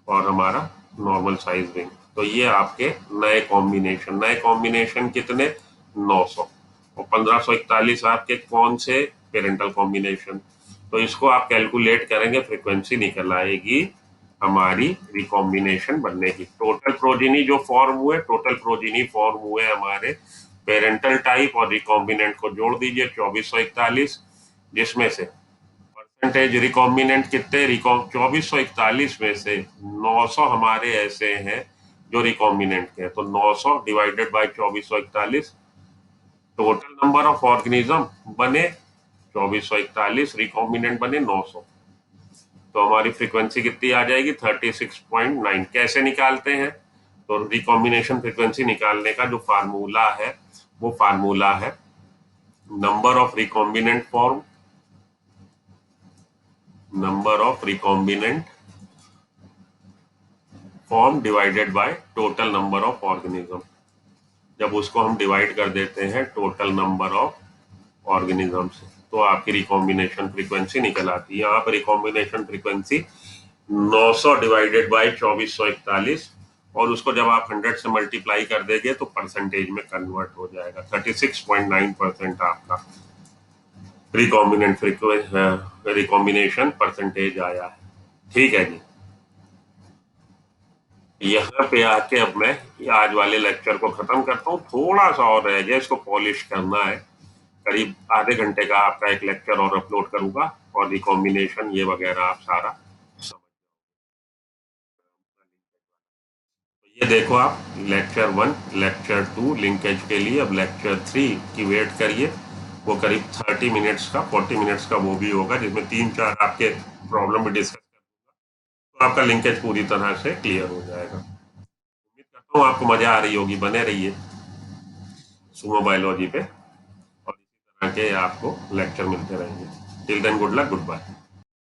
और हमारा नॉर्मल साइज विंग। तो ये आपके नए कॉम्बिनेशन। नए कॉम्बिनेशन कितने, 900। और 1541 आपके कौन से, पेरेंटल कॉम्बिनेशन। तो इसको आप कैलकुलेट करेंगे, फ्रीक्वेंसी निकल आएगी हमारी रिकॉम्बिनेशन बनने की। टोटल प्रोजिनी जो फॉर्म हुए, टोटल प्रोजिनी फॉर्म हुए हमारे पेरेंटल टाइप और रिकॉम्बिनेंट को जोड़ दीजिए 2441, जिसमें से परसेंटेज रिकॉम्बिनेंट कितने, 2441 में से 900 हमारे ऐसे हैं जो रिकॉम्बिनेंट के हैं। तो 900 divided by 2441, total number of organism बने 2441, रिकॉम्बिनेंट बने 900। तो हमारी फ्रीक्वेंसी कितनी आ जाएगी, 36.9। कैसे निकालते हैं, तो रिकॉम्बिनेशन फ्रीक्वेंसी निकालने का जो फार्मूला है वो फार्मूला है number of recombinant form, number of recombinant form divided by total number of organism. जब उसको हम डिवाइड कर देते हैं टोटल नंबर ऑफ ऑर्गेनिज्म से, तो आपकी रिकॉम्बिनेशन फ्रीक्वेंसी निकल आती है। यहाँ पर रिकॉम्बिनेशन फ्रीक्वेंसी 900 डिवाइडेड बाय 2441, और उसको जब आप 100 से मल्टीप्लाई कर देंगे तो परसेंटेज में कन्वर्ट हो जाएगा। 36.9% आपका रिकॉम्बिनेशन परसेंटेज आया है। ठीक है जी। यहाँ पे आके अब मैं आज वाले लेक्चर को खत्म करता हूँ। थोड़ा सा और रह गया, इसको पॉलिश करना है। करीब आधे घंटे का आपका एक लेक्चर और अपलोड करूंगा, और रिकॉम्बिनेशन ये वगैरह आप सारा समझ। तो ये देखो आप, लेक्चर 1, लेक्चर 2 लिंकेज के लिए। अब लेक्चर 3 की वेट करिए, वो करीब 30 मिनट्स का, 40 मिनट्स का वो भी होगा, जिसमें 3-4 आपके प्रॉब्लम भी डिस्कस करूंगा, तो आपका लिंकेज पूरी तरह से क्लियर हो जाएगा। उम्मीद करता हूँ आपको मजा आ रही होगी। बने रहिए सुमो बायोलॉजी पे, और इसी तरह के आपको लेक्चर मिलते रहेंगे। Till then good luck, good bye.